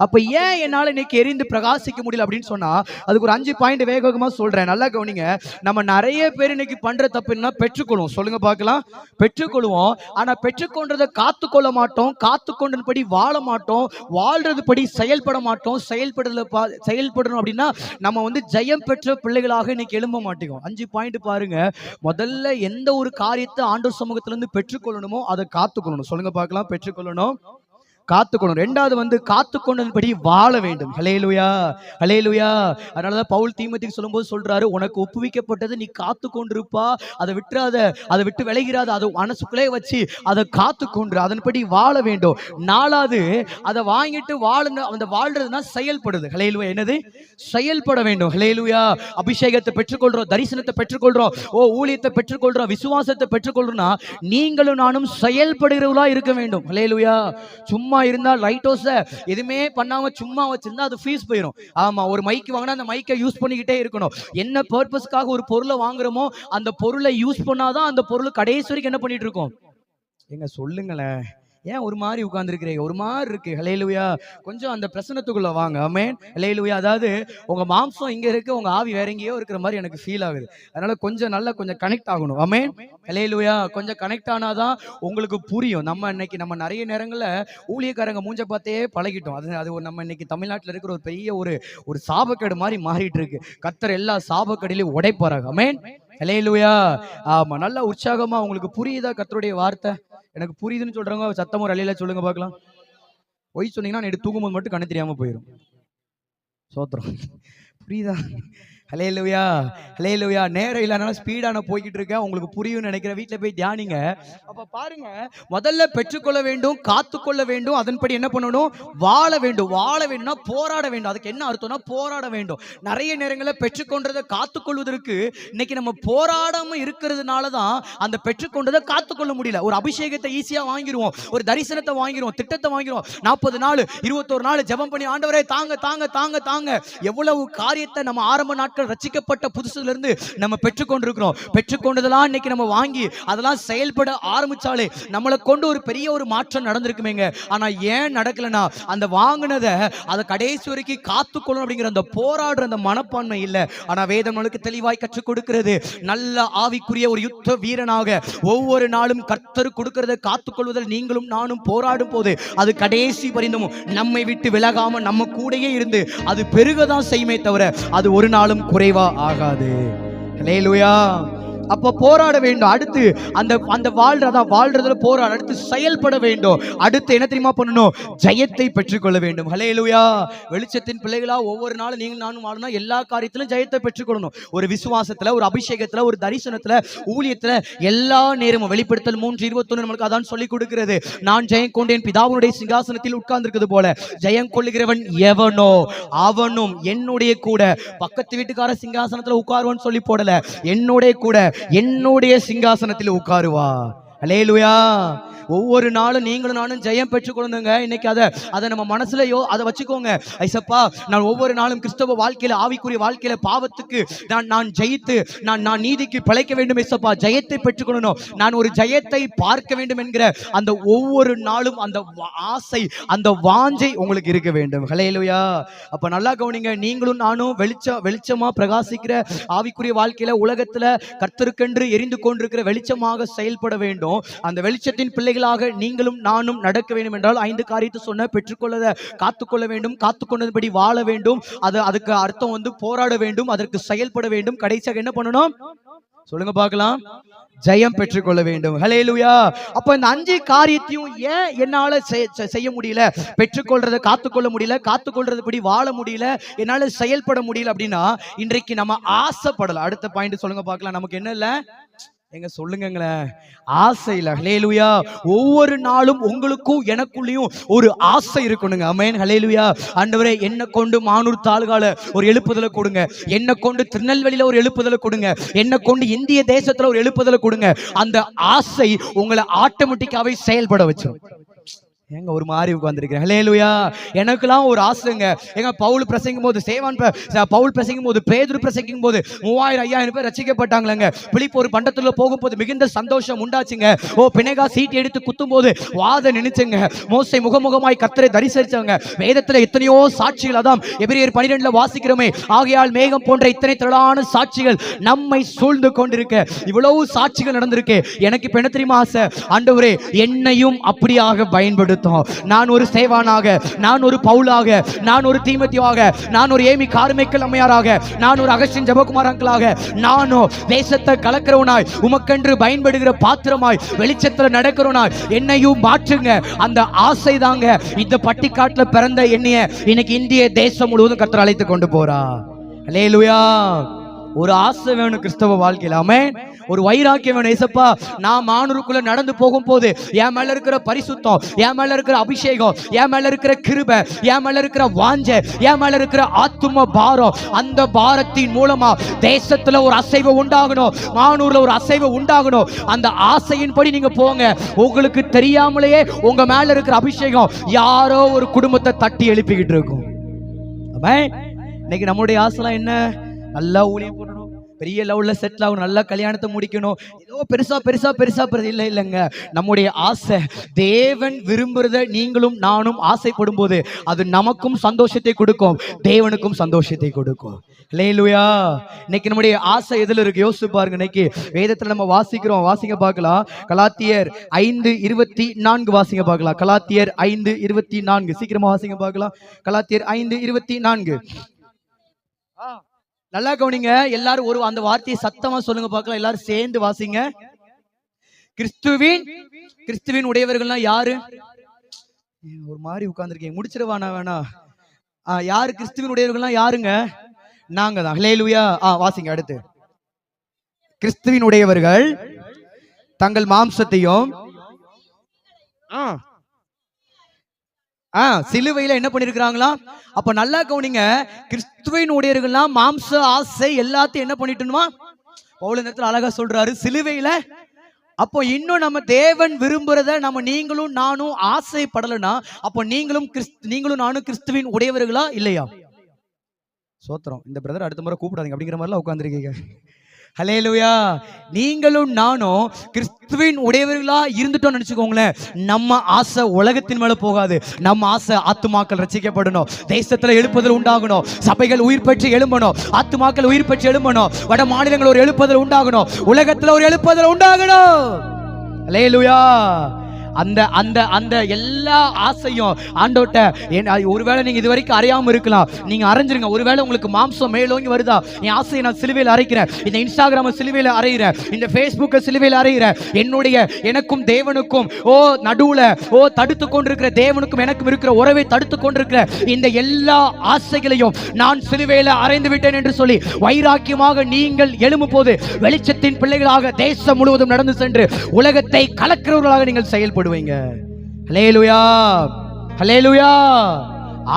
அப்ப ஏன் என்னால இன்னைக்கு எரிந்து பிரகாசிக்க முடியல அப்படின்னு சொன்னா, அதுக்கு ஒரு 5 பாயிண்ட் வேகமா சொல்றேன், நல்லா கவனிங்க. நம்ம நிறைய பேர் இன்னைக்கு பண்ற தப்பு என்ன? பெற்றுக்கொள்வோம். சொல்லுங்க பார்க்கலாம். பெற்றுக்கொள்வோம், ஆனா பெற்றுக்கொண்டதை காத்துக்கொள்ள மாட்டோம், காத்துக்கொண்டபடி வாழ மாட்டோம், வாழ்றது படி செயல்பட மாட்டோம். செயல்படணும் அப்படின்னா நம்ம ஜெயம் பெற்ற பிள்ளைகளாக இன்னைக்கு எழும்ப மாட்டோம். 5 பாயிண்ட் பாருங்க. முதல்ல எந்த ஒரு காரியத்தை ஆண்டவர் சமூகத்திலிருந்து பெற்றுக்கொள்ளணுமோ அதை காத்துக்கொள்ளணும். சொல்லுங்க பார்க்கலாம். பெற்றுக்கொள்ளணும், காத்துக்கொள்ளணும். ரெண்டாவது காத்துக்கொண்டபடி வாழ வேண்டும். ஹல்லேலூயா. ஹல்லேலூயா. அதனாலதான் பவுல் தீமோத்தேயுக்கு சொல்லும்போது சொல்றாரு, உனக்கு ஒப்புவிக்கப்பட்டது நீ காத்துக்கொண்டிருப்பா, அதை விட்டுறாத, அதை விட்டு விலகிறாத, அதை மனசுக்குள்ளே வச்சு அதை காத்துக்கொண்டு அதன்படி வாழ வேண்டும். நாலாவது, அதை வாங்கிட்டு அந்த வாழ்றதுனா செயல்படுது. ஹல்லேலூயா. என்னது? செயல்பட வேண்டும். ஹல்லேலூயா. அபிஷேகத்தை பெற்றுக்கொள்றோம், தரிசனத்தை பெற்றுக்கொள்றோம், ஊழியத்தை பெற்றுக்கொள்றோம், விசுவாசத்தை பெற்றுக்கொள்றோம்னா நீங்களும் நானும் செயல்படுகிறவர்களா இருக்க வேண்டும். ஹல்லேலூயா. சும்மா இருந்தா லைட் ஹவுஸ் எதுவுமே பண்ணாம சும்மா வச்சிருந்தா அது ஃபீஸ் போயிடும். ஆமா, ஒரு மைக் வாங்கினா அந்த மைக்கை யூஸ் பண்ணிக்கிட்டே இருக்கணும். என்ன பர்பஸ்க்காக ஒரு பொருளை வாங்குறோமோ அந்த பொருளை யூஸ் பண்ணாதான் அந்த பொருள் கடைசி வரைக்கும் என்ன பண்ணிட்டு இருக்கோம். எங்க சொல்லுங்களேன், ஏன் ஒரு மாதிரி உட்கார்ந்துருக்கிறீங்க? ஒரு மாதிரி இருக்கு. ஹல்லேலூயா. கொஞ்சம் அந்த பிரசனத்துக்குள்ள வாங்க. ஆமென். ஹல்லேலூயா. அதாவது உங்க மாம்சம் இங்க இருக்கு, உங்க ஆவி வேற எங்கேயோ இருக்கிற மாதிரி எனக்கு ஃபீல் ஆகுது. அதனால கொஞ்சம் கனெக்ட் ஆகணும். ஆமென். ஹல்லேலூயா. கொஞ்சம் கனெக்ட் ஆனாதான் உங்களுக்கு புரியும். நம்ம நிறைய நேரங்கள்ல ஊழியக்காரங்க மூஞ்ச பார்த்தே பழகிட்டோம். அது நம்ம இன்னைக்கு தமிழ்நாட்டில் இருக்கிற ஒரு பெரிய ஒரு சாபக்கேடு மாதிரி மாறிட்டு இருக்கு. கர்த்தர் எல்லா சாபக்கேடிலையும் உடைப்பாராங்க. ஆமென். ஹல்லேலூயா. ஆமா, நல்லா உற்சாகமா உங்களுக்கு புரியுதா கர்த்தருடைய வார்த்தை? எனக்கு புரியுதுன்னு சொல்றவங்க சத்தமா ஒரு அலையில சொல்லுங்க பார்க்கலாம். பொய் சொன்னீங்கன்னா எனக்கு தூங்கும்போது மட்டும் கண்ணு தெரியாம போயிடும். சோத்திரம். புரியுதா? ஹல்லேலூயா. ஹல்லேலூயா. நேரம் இல்லைனாலும் ஸ்பீடான போய்கிட்டு இருக்கேன். உங்களுக்கு புரியும்னு நினைக்கிறேன். வீட்டில் போய் தியானிங்க. அப்ப பாருங்க, முதல்ல பெற்றுக்கொள்ள வேண்டும், காத்துக்கொள்ள வேண்டும், அதன்படி என்ன பண்ணணும்? வாழ வேண்டும். வாழ வேண்டும்னா போராட வேண்டும். அதுக்கு என்ன அர்த்தம்னா போராட வேண்டும். நிறைய நேரங்களில் பெற்றுக்கொண்டதை காத்துக்கொள்வதற்கு இன்னைக்கு நம்ம போராடாம இருக்கிறதுனால தான் அந்த பெற்றுக்கொண்டதை காத்துக்கொள்ள முடியல. ஒரு அபிஷேகத்தை ஈஸியா வாங்கிடுவோம், ஒரு தரிசனத்தை வாங்கிடுவோம், திட்டத்தை வாங்கிடுவோம். 40 நாள் 21 நாள் ஜெபம் பண்ணி ஆண்டவரே தாங்க தாங்க தாங்க தாங்க எவ்வளவு காரியத்தை நம்ம ஆரம்ப நாட்கள் நாட்கள் ரட்சிக்கப்பட்ட புதுசுல இருந்து நம்ம பெற்றுக்கொண்டிருக்கிறோம். பெற்றுக்கொண்டதெல்லாம் இன்னைக்கு நம்ம வாங்கி அதெல்லாம் செயல்பட ஆரம்பிச்சாலே நம்மளை கொண்டு ஒரு பெரிய ஒரு மாற்றம் நடந்திருக்குமேங்க. ஆனா ஏன் நடக்கலன்னா, அந்த வாங்கினதை அதை கடைசி வரைக்கும் காத்துக்கொள்ளணும் அப்படிங்கிற அந்த போராடுற அந்த மனப்பான்மை இல்லை. ஆனா வேதம் நமக்கு தெளிவாய் கற்றுக் கொடுக்கிறது, நல்ல ஆவிக்குரிய ஒரு யுத்த வீரனாக ஒவ்வொரு நாளும் கர்த்தர் கொடுக்கிறதை காத்துக்கொள்வதில் நீங்களும் நானும் போராடும் போது அது கடைசி பரிந்தமும் நம்மை விட்டு விலகாம நம்ம கூடயே இருந்து அது பெருகதான் செய்யுமே தவிர அது ஒரு நாளும் குறைவா ஆகாது. ஹல்லேலூயா. அப்ப போராட வேண்டும். அடுத்து அந்த வாழ்றதுல போராட, அடுத்து செயல்பட வேண்டும். அடுத்து என்ன தெரியுமா பண்ணணும்? ஜெயத்தை பெற்றுக்கொள்ள வேண்டும். ஹல்லேலூயா. வெளிச்சத்தின் பிள்ளைகளா ஒவ்வொரு நாளும் நீங்க நானும் வாழணும்னா எல்லா காரியத்திலும் ஜெயத்தை பெற்றுக்கொள்ளணும். ஒரு விசுவாசத்துல, ஒரு அபிஷேகத்துல, ஒரு தரிசனத்துல, ஊழியத்துல, எல்லா நேரமும். வெளிப்படுத்தல் 3:21 நமக்கு அதான் சொல்லி கொடுக்கிறது. நான் ஜெயம் கொண்டேன், பிதாவுடைய சிங்காசனத்தில் உட்கார்ந்திருக்கிறது போல ஜெயம் கொள்ளுகிறவன் எவனோ அவனும் என்னுடைய கூட. பக்கத்து வீட்டுக்கார சிங்காசனத்துல உட்காருவான்னு சொல்லி போடல, என்னுடைய கூட என்னுடைய சிங்காசனத்தில் உட்காருவா. அல்லேலூயா. ஒவ்வொரு நாளும் நீங்களும் நானும் ஜெயம் பெற்றுக்கொள்ளுங்க. இன்னைக்கு அதை நம்ம மனசுல அதை வச்சுக்கோங்க. ஐசப்பா, நான் ஒவ்வொரு நாளும் கிறிஸ்தவ வாழ்க்கையில, ஆவிக்குரிய வாழ்க்கையில பாவத்துக்கு நான் ஜெயித்து நான் நீதிக்கு பிழைக்க வேண்டும். ஐசப்பா, ஜெயத்தை பெற்றுக்கொள்ளணும், நான் ஒரு ஜெயத்தை பார்க்க வேண்டும் என்கிற அந்த ஒவ்வொரு நாளும் அந்த ஆசை, அந்த வாஞ்சை உங்களுக்கு இருக்க வேண்டும். ஹல்லேலூயா. அப்ப நல்லா கவனிங்க, நீங்களும் நானும் வெளிச்சமா பிரகாசிக்கிற ஆவிக்குரிய வாழ்க்கையில உலகத்துல கர்த்தருக்கென்று எரிந்து கொண்டிருக்கிற வெளிச்சமாக செயல்பட வேண்டும். அந்த வெளிச்சத்தின் பிள்ளைகளாக நீங்களும் நானும் நடக்க வேண்டும் என்றால் 5 காரியத்தை சொன்ன, பெற்றுக்கொள்ளத காத்துக்கொள்ள வேண்டும், காத்துக்கொண்டபடி வாழ வேண்டும். அதுக்கு அர்த்தம் போராட வேண்டும், அதற்கு செயல்பட வேண்டும். கடைசியாக என்ன பண்ணணும் சொல்லுங்க பார்க்கலாம்? ஜெயம் பெற்றுக்கொள்ள வேண்டும். ஹல்லேலூயா. அப்ப இந்த 5 காரியத்தையும் ஏன் என்னால செய்ய முடியல, பெற்றுக்கொள்றதை காத்துக்கொள்ள முடியல, காத்துக்கொள்றதுபடி வாழ முடியல, என்னால செயல்பட முடியல அப்படின்னா இன்றைக்கு நம்ம ஆசைப்படல. அடுத்த பாயிண்ட் சொல்லுங்க பார்க்கலாம். நமக்கு என்ன இல்ல? எங்க சொல்லுங்களேன், ஆசை இல்ல. ஹல்லேலூயா. ஒவ்வொரு நாளும் உங்களுக்கும் எனக்குள்ளேயும் ஒரு ஆசை இருக்கணுங்க. ஆமென். ஹல்லேலூயா. ஆண்டவரே, என்ன கொண்டு மானூர் தாலுகால ஒரு எழுப்புதலை கொடுங்க, என்ன கொண்டு திருநெல்வேலியில ஒரு எழுப்புதலை கொடுங்க, என்ன கொண்டு இந்திய தேசத்துல ஒரு எழுப்புதலை கொடுங்க. அந்த ஆசை உங்களை ஆட்டோமேட்டிக்காவே செயல்பட வச்சிடும். எங்க ஒரு மாதிரி உட்கார்ந்திருக்கிறேன். ஹல்லேலூயா. எனக்கெல்லாம் ஒரு ஆசைங்க. எங்க பவுல் பிரசங்கும் போது, பவுல் பிரசங்கும் போது, பேதுரு பிரசங்கும் போது 3000-5000 பேர் ரட்சிக்கப்பட்டாங்களங்க. பிலிப்பு ஒரு பண்டத்துல போகும்போது மிகுந்த சந்தோஷம் உண்டாச்சுங்க. பினேகா சீட்டு எடுத்து குத்தும் போது வாத நினைச்சுங்க. மோசே முகமுகமாய் கர்த்தரை தரிசிச்சாங்க. வேதத்துல எத்தனையோ சாட்சிகள், அதான் எபிரேயர் 12 வாசிக்கிறோமே, ஆகையால் மேகம் போன்ற இத்தனை திரளான சாட்சிகள் நம்மை சூழ்ந்து கொண்டிருக்க. இவ்வளவு சாட்சிகள் நடந்திருக்கு. எனக்கு இப்ப என்ன தெரியுமா ஆசை? ஆண்டவரே, என்னையும் அப்படியாக பயன்படுத்த. நான் ஒரு சேவானாக, நான் ஒரு பவுலாக, நான் ஒரு தீமோத்தேயுவாக, நான் ஒரு ஏமி கார்மைக்கேல் அம்மையாராக, நான் ஒரு அகஸ்டின் ஜெபகுமார் அங்கிளாக, நானும் தேசத்தை கலக்கிறவனாய், உமக்கென்று பயன்படுகிற பாத்திரமாய், வெளிச்சத்துல நடக்கிறவனாய் என்னையும் மாற்றுங்க. அந்த ஆசை தாங்க இந்த பட்டிக்காட்டுல பிறந்த என்னைய இன்னைக்கு இந்திய தேசம் முழுவதும் கர்த்தர் அழைத்து கொண்டு போறா. அல்லேலூயா. ஒரு ஆசை வேணும் கிறிஸ்தவ வாழ்க்கையில. ஆமென். ஒரு வைராக்கியம் வேணும். ஏசப்பா, நான் மானூருக்குள்ள நடந்து போகும் போது என் மேல இருக்கிற பரிசுத்தம், என் மேல இருக்கிற அபிஷேகம், என் மேல இருக்கிற கிருபை, என் மேல இருக்கிற வாஞ்சை, என் மேல இருக்கிற ஆத்தும பாரம், அந்த பாரத்தின் மூலமா தேசத்துல ஒரு அசைவு உண்டாகணும், மானூர்ல ஒரு அசைவு உண்டாகணும். அந்த ஆசையின்படி நீங்க போங்க. உங்களுக்கு தெரியாமலேயே உங்க மேல இருக்கிற அபிஷேகம் யாரோ ஒரு குடும்பத்தை தட்டி எழுப்பிக்கிட்டு இருக்கும். ஆமென். இன்னைக்கு நம்மளுடைய ஆசைலாம் என்ன? நல்லா ஊழியம் பண்ணணும், பெரிய லெவல்ல செட்டில் ஆகணும், நல்லா கல்யாணத்தை முடிக்கணும், ஏதோ பெருசா இல்லைங்க. நம்முடைய ஆசை தேவன் விரும்புறத நீங்களும் நானும் ஆசைப்படும் போது அது நமக்கும் சந்தோஷத்தை கொடுக்கும், தேவனுக்கும் சந்தோஷத்தை கொடுக்கும். ஹல்லேலூயா. இன்னைக்கு நம்முடைய ஆசை எதுல இருக்கு யோசிச்சு பாருங்க. இன்னைக்கு வேதத்துல நம்ம வாசிங்க பார்க்கலாம். கலாத்தியர் 5:24 வாசிங்க பார்க்கலாம். கலாத்தியர் 5:24 சீக்கிரமா வாசிங்க பார்க்கலாம். கலாத்தியர் 5:24. நல்லா கவனிங்க. எல்லாரும் ஒரு அந்த வார்த்தையை சத்தமா சொல்லுங்க பார்க்கலாம். எல்லாரும் சேர்ந்து வாசிங்க. கிறிஸ்துவின் உடையவர்கள்னா யாரு? ஒரு மாதிரி உட்கார்ந்துருக்கீங்க, முடிச்சிடவானா வேணா? யாரு கிறிஸ்துவின் உடையவர்கள்னா யாருங்க? நாங்க தான். ஹல்லேலூயா. வாசிங்க அடுத்து. கிறிஸ்துவின் உடையவர்கள் தங்கள் மாம்சத்தையும் சிலுவையில என்ன பண்ணிருக்கிறாங்களா? அப்ப நல்லா கவனிங்க. கிறிஸ்துவின் உடையவர்கள்லாம் மாம்ச ஆசை எல்லாத்தையும் என்ன பண்ணிட்டுமா? பவுல் இந்த இடத்துல அழகா சொல்றாரு, சிலுவையில. அப்போ இன்னும் நம்ம தேவன் விரும்புறத நம்ம நீங்களும் நானும் ஆசைப்படலனா, அப்போ நீங்களும் நானும் கிறிஸ்துவின் உடையவர்களா இல்லையா? சோத்திரம். இந்த பிரதர் அடுத்த முறை கூப்பிடாதீங்க அப்படிங்கிற மாதிரிலாம் உட்காந்துருக்கீங்க. ஹல்லேலூயா. நீங்களும் நானும் கிறிஸ்துவின் உடையவர்களா இருந்துட்டோம்னு நினைச்சுக்கோங்களேன், நம்ம ஆசை உலகத்தின் மேல போகாது. நம்ம ஆசை ஆத்துமாக்கள் ரட்சிக்கப்படணும், தேசத்துல எழுப்புதல் உண்டாகணும், சபைகள் உயிர் பெற்று எழும்பணும், ஆத்துமாக்கள் உயிர் பெற்று எழும்பணும், வட மாநிலங்கள் ஒரு எழுப்புதல் உண்டாகணும், உலகத்துல ஒரு எழுப்புதல் உண்டாகணும். ஹல்லேலூயா. அந்த அந்த அந்த எல்லா ஆசையும் ஆண்டோட்ட, ஒருவேளை நீங்க இது வரைக்கும் அறையாம இருக்கலாம், நீங்க அரைஞ்சிருங்க. ஒருவேளை உங்களுக்கு மாம்சம் மேலோங்கி வருதா, என் ஆசையை நான் சிலுவையில் அரைக்கிறேன், இந்த இன்ஸ்டாகிராம சிலுவையில் அறையிறேன், இந்த ஃபேஸ்புக்கை சிலுவையில் அறையிறேன், எனக்கும் தேவனுக்கும் நடுவுல தடுத்து கொண்டிருக்கிற தேவனுக்கும் எனக்கும் இருக்கிற உறவை தடுத்து கொண்டிருக்கிற இந்த எல்லா ஆசைகளையும் நான் சிலுவையில் அறைந்து விட்டேன் என்று சொல்லி வைராக்கியமாக நீங்கள் எழும்பும் போது வெளிச்சத்தின் பிள்ளைகளாக தேசம் முழுவதும் நடந்து சென்று உலகத்தை கலக்கிறவர்களாக நீங்கள் செயல்படுவீங்க. ஹல்லேலூயா, ஹல்லேலூயா.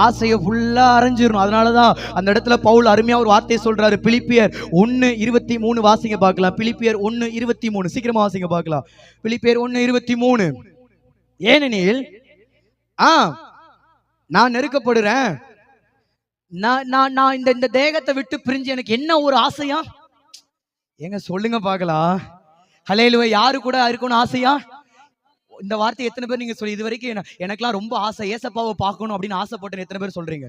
ஆசையை ஃபுல்லா அரைஞ்சிடணும். அதனாலதான் அந்த இடத்துல பவுல் அருமையா ஒரு வார்த்தையை சொல்றாரு. பிலிப்பியர் 1:23 வாசிங்க பார்க்கலாம். பிலிப்பியர் 1:23 சீக்கிரமா வாசிங்க பார்க்கலாம். பிலிப்பியர் 1:23. ஏனெனில் நான் நெருக்கப்படுறேன், நான் இந்த தேகத்தை விட்டு பிரிஞ்சு எனக்கு என்ன ஒரு ஆசையா, எங்க சொல்லுங்க பார்க்கலாம். ஹல்லேலூயா. யாரு கூட இருக்கணும் ஆசையா? இந்த வார்த்தை எத்தனை பேர் நீங்க சொல்லி இது வரைக்கும் எனக்கெல்லாம் ரொம்ப ஆசை ஏசப்பாவை பார்க்கணும் அப்படின்னு ஆசைப்பட்டு எத்தனை பேர் சொல்றீங்க?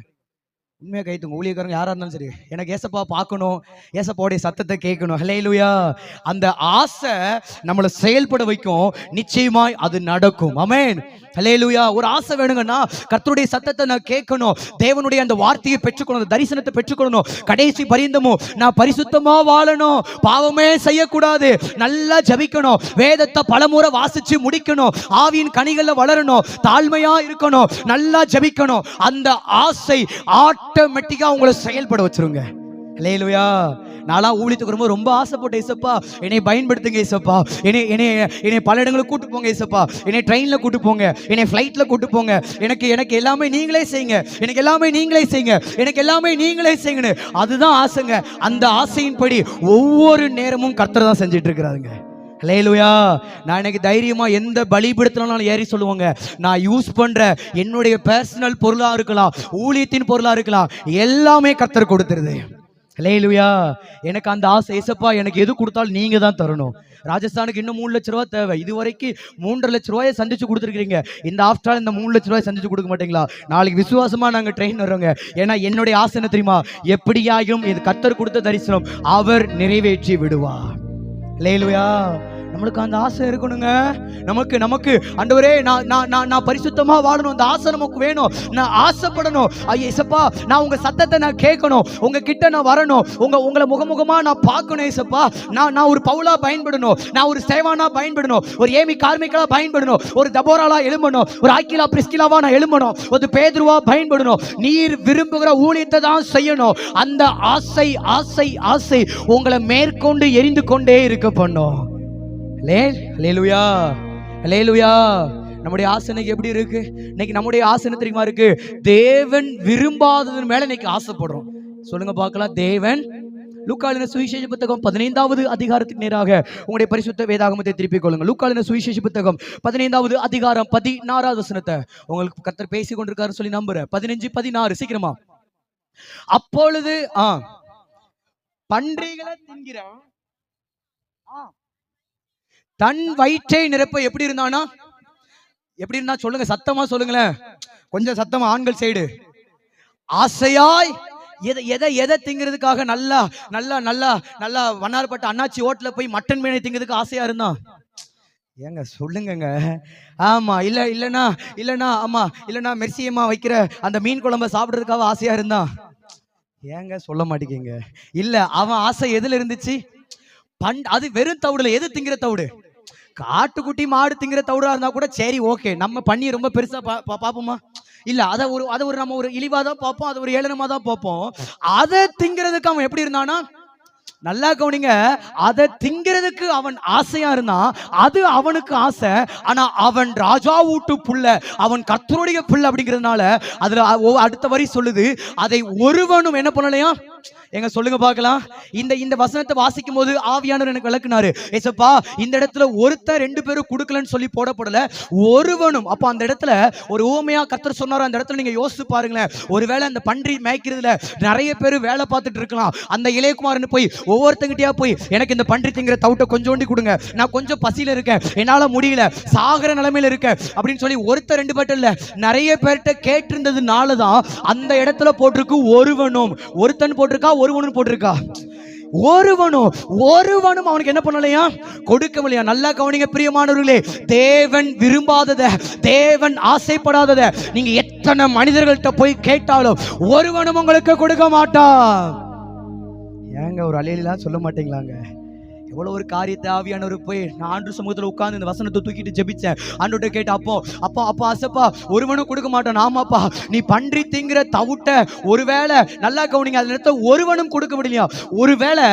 உண்மையா கைத்துங்க. ஊழியக்காரங்க யாரா இருந்தாலும் சரி, எனக்கு ஏசப்பா பார்க்கணும், ஏசப்பாவுடைய சத்தத்தை கேட்கணும். ஹல்லேலூயா. அந்த ஆசை நம்மளை செயல்பட வைக்கும், நிச்சயமாய் அது நடக்கும். ஆமென். ஹல்லேலூயா. ஒரு ஆசை வேணுங்கன்னா கர்த்தருடைய சத்தத்தை நான் கேட்கணும், தேவனுடைய அந்த வார்த்தையை பெற்றுக்கொள்ளணும், தரிசனத்தை பெற்றுக்கொள்ளணும், கடைசி பரியந்தமும் நான் பரிசுத்தமா வாழணும், பாவமே செய்யக்கூடாது, நல்லா ஜெபிக்கணும், வேதத்தை பலமுறை வாசிச்சு முடிக்கணும், ஆவியின் கனிகள்ல வளரணும், தாழ்மையா இருக்கணும், நல்லா ஜெபிக்கணும். அந்த ஆசை ஆட்டோமேட்டிக்கா உங்களை செயல்பட வச்சிருங்க. ஹல்லேலூயா. நான்லாம் ஊழியத்துக்கு வரும்போது ரொம்ப ஆசைப்பட்டேன், ஏசப்பா என்னை பயன்படுத்துங்க, ஏசப்பா என்னை பல இடங்களுக்கு கூட்டு போங்க, ஏசப்பா என்னை ட்ரெயின்ல கூட்டு போங்க, என்னை ஃப்ளைட்ல கூட்டு போங்க, எனக்கு எல்லாமே நீங்களே செய்யுங்க, எனக்கு எல்லாமே நீங்களே செய்யுங்க, எனக்கு எல்லாமே நீங்களே செய்யுங்க. அதுதான் ஆசைங்க. அந்த ஆசையின்படி ஒவ்வொரு நேரமும் கர்த்தர் தான் செஞ்சுட்டு இருக்கிறாருங்க. ஹல்லேலூயா. நான் எனக்கு தைரியமா எந்த பலிபீடத்தினாலும் ஏறி சொல்லுவாங்க, நான் யூஸ் பண்ற என்னுடைய பர்சனல் பொருளா இருக்கலாம், ஊழியத்தின் பொருளா இருக்கலாம், எல்லாமே கர்த்தர் கொடுத்துருது. ஹல்லேலூயா. எனக்கு அந்த ஆசை, ஏசப்பா எனக்கு எது கொடுத்தாலும் நீங்க தான் தரணும். ராஜஸ்தானுக்கு இன்னும் 3 லட்ச ரூபா தேவை, இதுவரைக்கும் 3.5 லட்ச ரூபாயை சந்திச்சு கொடுத்துருக்கீங்க, இந்த ஆஃப்டர் இந்த 3 லட்ச ரூபாய் சந்திச்சு கொடுக்க மாட்டீங்களா? நாளைக்கு விசுவாசமா நாங்க ட்ரெயின் வர்றோங்க. ஏன்னா என்னுடைய ஆசை என்ன தெரியுமா? எப்படியாயும் இது கர்த்தர் கொடுத்த தரிசனம் அவர் நிறைவேற்றி விடுவார். ஹல்லேலூயா. நம்மளுக்கு அந்த ஆசை இருக்கணுங்க. நமக்கு ஆண்டவரே நான் பரிசுத்தமா வாழணும், அந்த ஆசை நமக்கு வேணும். நான் ஆசைப்படணும், ஏசப்பா நான் உங்க சத்தத்தை நான் கேட்கணும், உங்க கிட்ட நான் வரணும், உங்களை முகமுகமா நான் பார்க்கணும், ஏசப்பா நான் ஒரு பவுலா பயன்படணும், நான் ஒரு ஸ்தேவானா பயன்படணும், ஒரு ஏமி கார்மிகளா பயன்படணும், ஒரு தபோராலா எழும்பணும், ஒரு ஆக்கிலா பிரிஸ்கிலாவா நான் எழும்பணும், ஒரு பேதுருவா பயன்படணும். நீர் விரும்புகிற ஊழியத்தை தான் செய்யணும். அந்த ஆசை ஆசை ஆசை உங்களை மேற்கொண்டு எரிந்து கொண்டே இருக்க பண்ணும். ஹல்லேலூயா, ஹல்லேலூயா. நம்முடைய ஆசை எப்படி இருக்கு? இன்னைக்கு நம்முடைய ஆசை என்ன தெரியுமா இருக்கு? தேவன் விரும்பாததன் மேல இன்னைக்கு ஆசைப்படுறோம். சொல்லுங்க பார்க்கலாம். தேவன் லூக்காலின சுவிசேஷ புத்தகம் 15வது அதிகாரத்துக்கு நேராக உங்களுடைய பரிசுத்த வேதாகமத்தை திருப்பிக் கொள்ளுங்க. லூக்காலின சுவிசேஷ புத்தகம் 15வது அதிகாரம் 16வது வசனத்தை உங்களுக்கு கர்த்தர் பேசிக் கொண்டிருக்காரு சொல்லி நம்புறேன். 15, 16 சீக்கிரமா. அப்பொழுது பன்றிகளை தின்கிறான், தன் வயிற்றை நிரப்ப எப்படி இருந்தானா? எப்படி இருந்தா சொல்லுங்க, சத்தமா சொல்லுங்களேன், கொஞ்சம் சத்தமா ஆண்கள் சைடு. ஆசையாய் எதை திங்கிறதுக்காக நல்லா நல்லா நல்லா நல்லா வண்ணாரப்பட்ட அண்ணாச்சி ஹோட்டல்ல போய் மட்டன் மீனை திங்கிறதுக்கு ஆசையா இருந்தான். ஏங்க சொல்லுங்க. ஆமா இல்லனா ஆமா இல்லனா மெர்சியம்மா வைக்கிற அந்த மீன் குழம்பை சாப்பிடுறதுக்காக ஆசையா இருந்தான். ஏங்க சொல்ல மாட்டேங்க. இல்ல, அவன் ஆசை எதுல இருந்துச்சு? அது வெறும் தவிடுல. எது திங்கிற தவிடு? காட்டுக்குட்டி மாடு திங்கிற தவிடா இருந்தா கூட சரி, ஓகே. நம்ம பண்ணி ரொம்ப பெருசா பாப்போமா? இல்ல, அதை ஒரு நம்ம ஒரு இழிவா தான் பார்ப்போம், அதை ஒரு ஏளனமா தான் பார்ப்போம். அதை திங்கிறதுக்கு அவன் எப்படி இருந்தானா? நல்லா கவனிங்க. அதை திங்கிறதுக்கு அவன் ஆசையா இருந்தான், அது அவனுக்கு ஆசை. ஆனா அவன் ராஜா வீட்டு புள்ள, அவன் கர்த்தருடைய புள்ள அப்படிங்கிறதுனால அதுல அடுத்த வரி சொல்லுது, அதை ஒருவனும் என்ன பண்ணலையா? எங்க சொல்லுங்க பார்க்கலாம். இந்த இந்த வசனத்தை வாசிக்கும் போது ஆவியானவர் எனக்கு விளக்குனாரு. ஏசப்பா, இந்த இடத்துல ஒருத்தர் 2 பேரும் கொடுக்கலன்னு சொல்லி போடப்படல, ஒருவனும். அப்ப அந்த இடத்துல ஒரு ஊமையா கர்த்தர் சொன்னார். அந்த இடத்துல நீங்க யோசிச்சு பாருங்களேன். ஒருவேளை அந்த பன்றி மேய்க்கிறதுல நிறைய பேர் வேலை பார்த்துட்டு இருக்கலாம். அந்த இளையகுமாரன் போய் ஒவ்வொருத்தங்கிட்டயா போய், எனக்கு இந்த பன்றி திங்கிற தவிட்ட கொஞ்சோண்டி கொடுங்க, நான் கொஞ்சம் பசியில இருக்கேன், என்னால முடியல, சாகர நிலைமையில இருக்கேன் அப்படின்னு சொல்லி ஒருத்தர் 2 பேர்ட்ட இல்ல, நிறைய பேர்ட்ட கேட்டிருந்ததுனாலதான் அந்த இடத்துல போட்டிருக்கு ஒருவனும். ஒருத்தன் போட்டிருக்கா, ஒருவனும் போட்டிருக்கா. ஒருவனும் அவனுக்கு என்ன பண்ணலையா, கொடுக்கவில்லையா. நல்லா கவனிங்க பிரியமானவர்களே, தேவன் விரும்பாதத, தேவன் ஆசைப்படாதத நீங்க எத்தனை மனிதர்கள்ட்ட போய் கேட்டாலும் ஒருவனும் உங்களுக்கு கொடுக்க மாட்டான். ஏங்க ஒரு அலையிலாம் சொல்ல மாட்டீங்களாங்க? எவ்வளவு ஒரு காரியத்தை ஆவியானவர் போய் நான் ஆண்டு சமூகத்தில் உட்கார்ந்து இந்த வசனத்தை தூக்கிட்டு ஜெபிச்சேன். ஆண்டோட்ட கேட்ட, அப்போ அசப்பா ஒருவனும் கொடுக்க மாட்டான். ஆமாப்பா, நீ பன்றி திங்கிற தவிட்ட ஒருவேளை, நல்லா கவனிங்க, அது நேரத்தை ஒருவனும் கொடுக்க முடியலையா. ஒருவேளை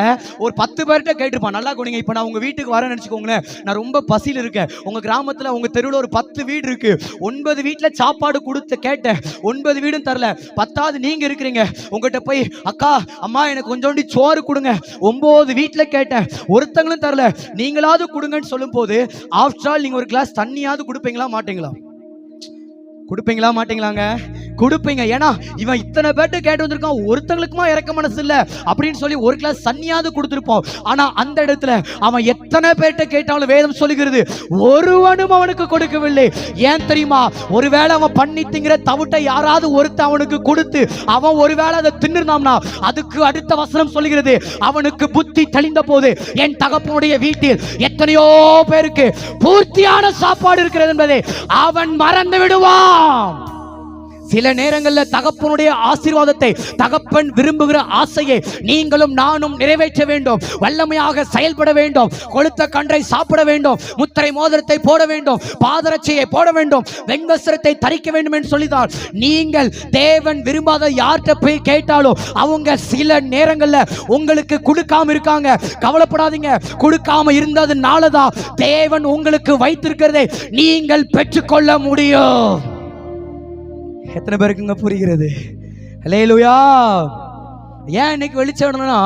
ஒரு 10 பேர்கிட்ட கேட்டிருப்பான். நல்லா கவனிங்க, இப்போ நான் உங்க வீட்டுக்கு வரேன்னு நினைச்சுக்கோங்களேன், நான் ரொம்ப பசியில் இருக்கேன். உங்க கிராமத்தில் உங்க தெருவில் ஒரு 10 வீடு இருக்கு. 9 வீட்டில் சாப்பாடு கொடுத்து கேட்டேன், 9 வீடும் தரல. 10வது நீங்க இருக்கிறீங்க. உங்ககிட்ட போய், அக்கா அம்மா எனக்கு கொஞ்சோண்டி சோறு கொடுங்க, 9 வீட்டில் கேட்டேன், ஒருத்தங்களும் தரல, நீங்களாவது கொடுங்கன்னு சொல்லும் போது, ஆஃப்டர் ஆல் நீங்க ஒரு கிளாஸ் தண்ணியாவது கொடுப்பீங்களா மாட்டீங்களா? கொடுப்பீங்களா மாட்டீங்களாங்க? கொடுப்பீங்க. ஏன்னா இவன் இத்தனை பேர்ட்ட கேட்டு வந்திருக்கான், ஒருத்தங்களுக்குமா இறக்க மனசு இல்ல அப்படின்னு சொல்லி ஒரு கிளாஸ் தண்ணியாவது கொடுத்திருப்போம். ஆனா அந்த இடத்துல அவன் எத்தனை பேர்ட்ட கேட்டாலும் வேதம் சொல்லுகிறது ஒருவனும் அவனுக்கு கொடுக்கவில்லை. ஏன் தெரியுமா? ஒருவேளை அவன் பண்ணி திங்கிற தவிட்ட யாராவது ஒருத்த அவனுக்கு கொடுத்து அவன் ஒருவேளை அதை தின்னுனாம்னா, அதுக்கு அடுத்த வசனம் சொல்லுகிறது, அவனுக்கு புத்தி தெளிந்த போது என் தகப்பனுடைய வீட்டில் எத்தனையோ பேருக்கு பூர்த்தியான சாப்பாடு இருக்கிறது என்பதை அவன் மறந்து விடுவான். சில நேரங்களில் தகப்பனுடைய ஆசீர்வாதத்தை, தகப்பன் விரும்புகிற ஆசையை நீங்களும் நானும் நிறைவேற்ற வேண்டும். வல்லமையாக செயல்பட வேண்டும். கொளுத்த கன்றை சாப்பிட வேண்டும், முத்திரை மோதிரத்தை போட வேண்டும், பாதரட்சையை போட வேண்டும், வெண்வஸ்திரத்தை தரிக்க வேண்டும் என்று சொல்லிதான் நீங்கள் தேவன் விரும்பாத யார்கிட்ட போய் கேட்டாலும் அவங்க சில நேரங்களில் உங்களுக்கு கொடுக்காம இருக்காங்க. கவலைப்படாதீங்க, கொடுக்காம இருந்ததுனாலதான் தேவன் உங்களுக்கு வைத்திருக்கிறதை நீங்கள் பெற்றுக்கொள்ள முடியும். எத்தனை பேருக்குங்க புரிகிறது? அல்லேலூயா. ஏன் இன்னைக்கு வெளிச்சம்னா,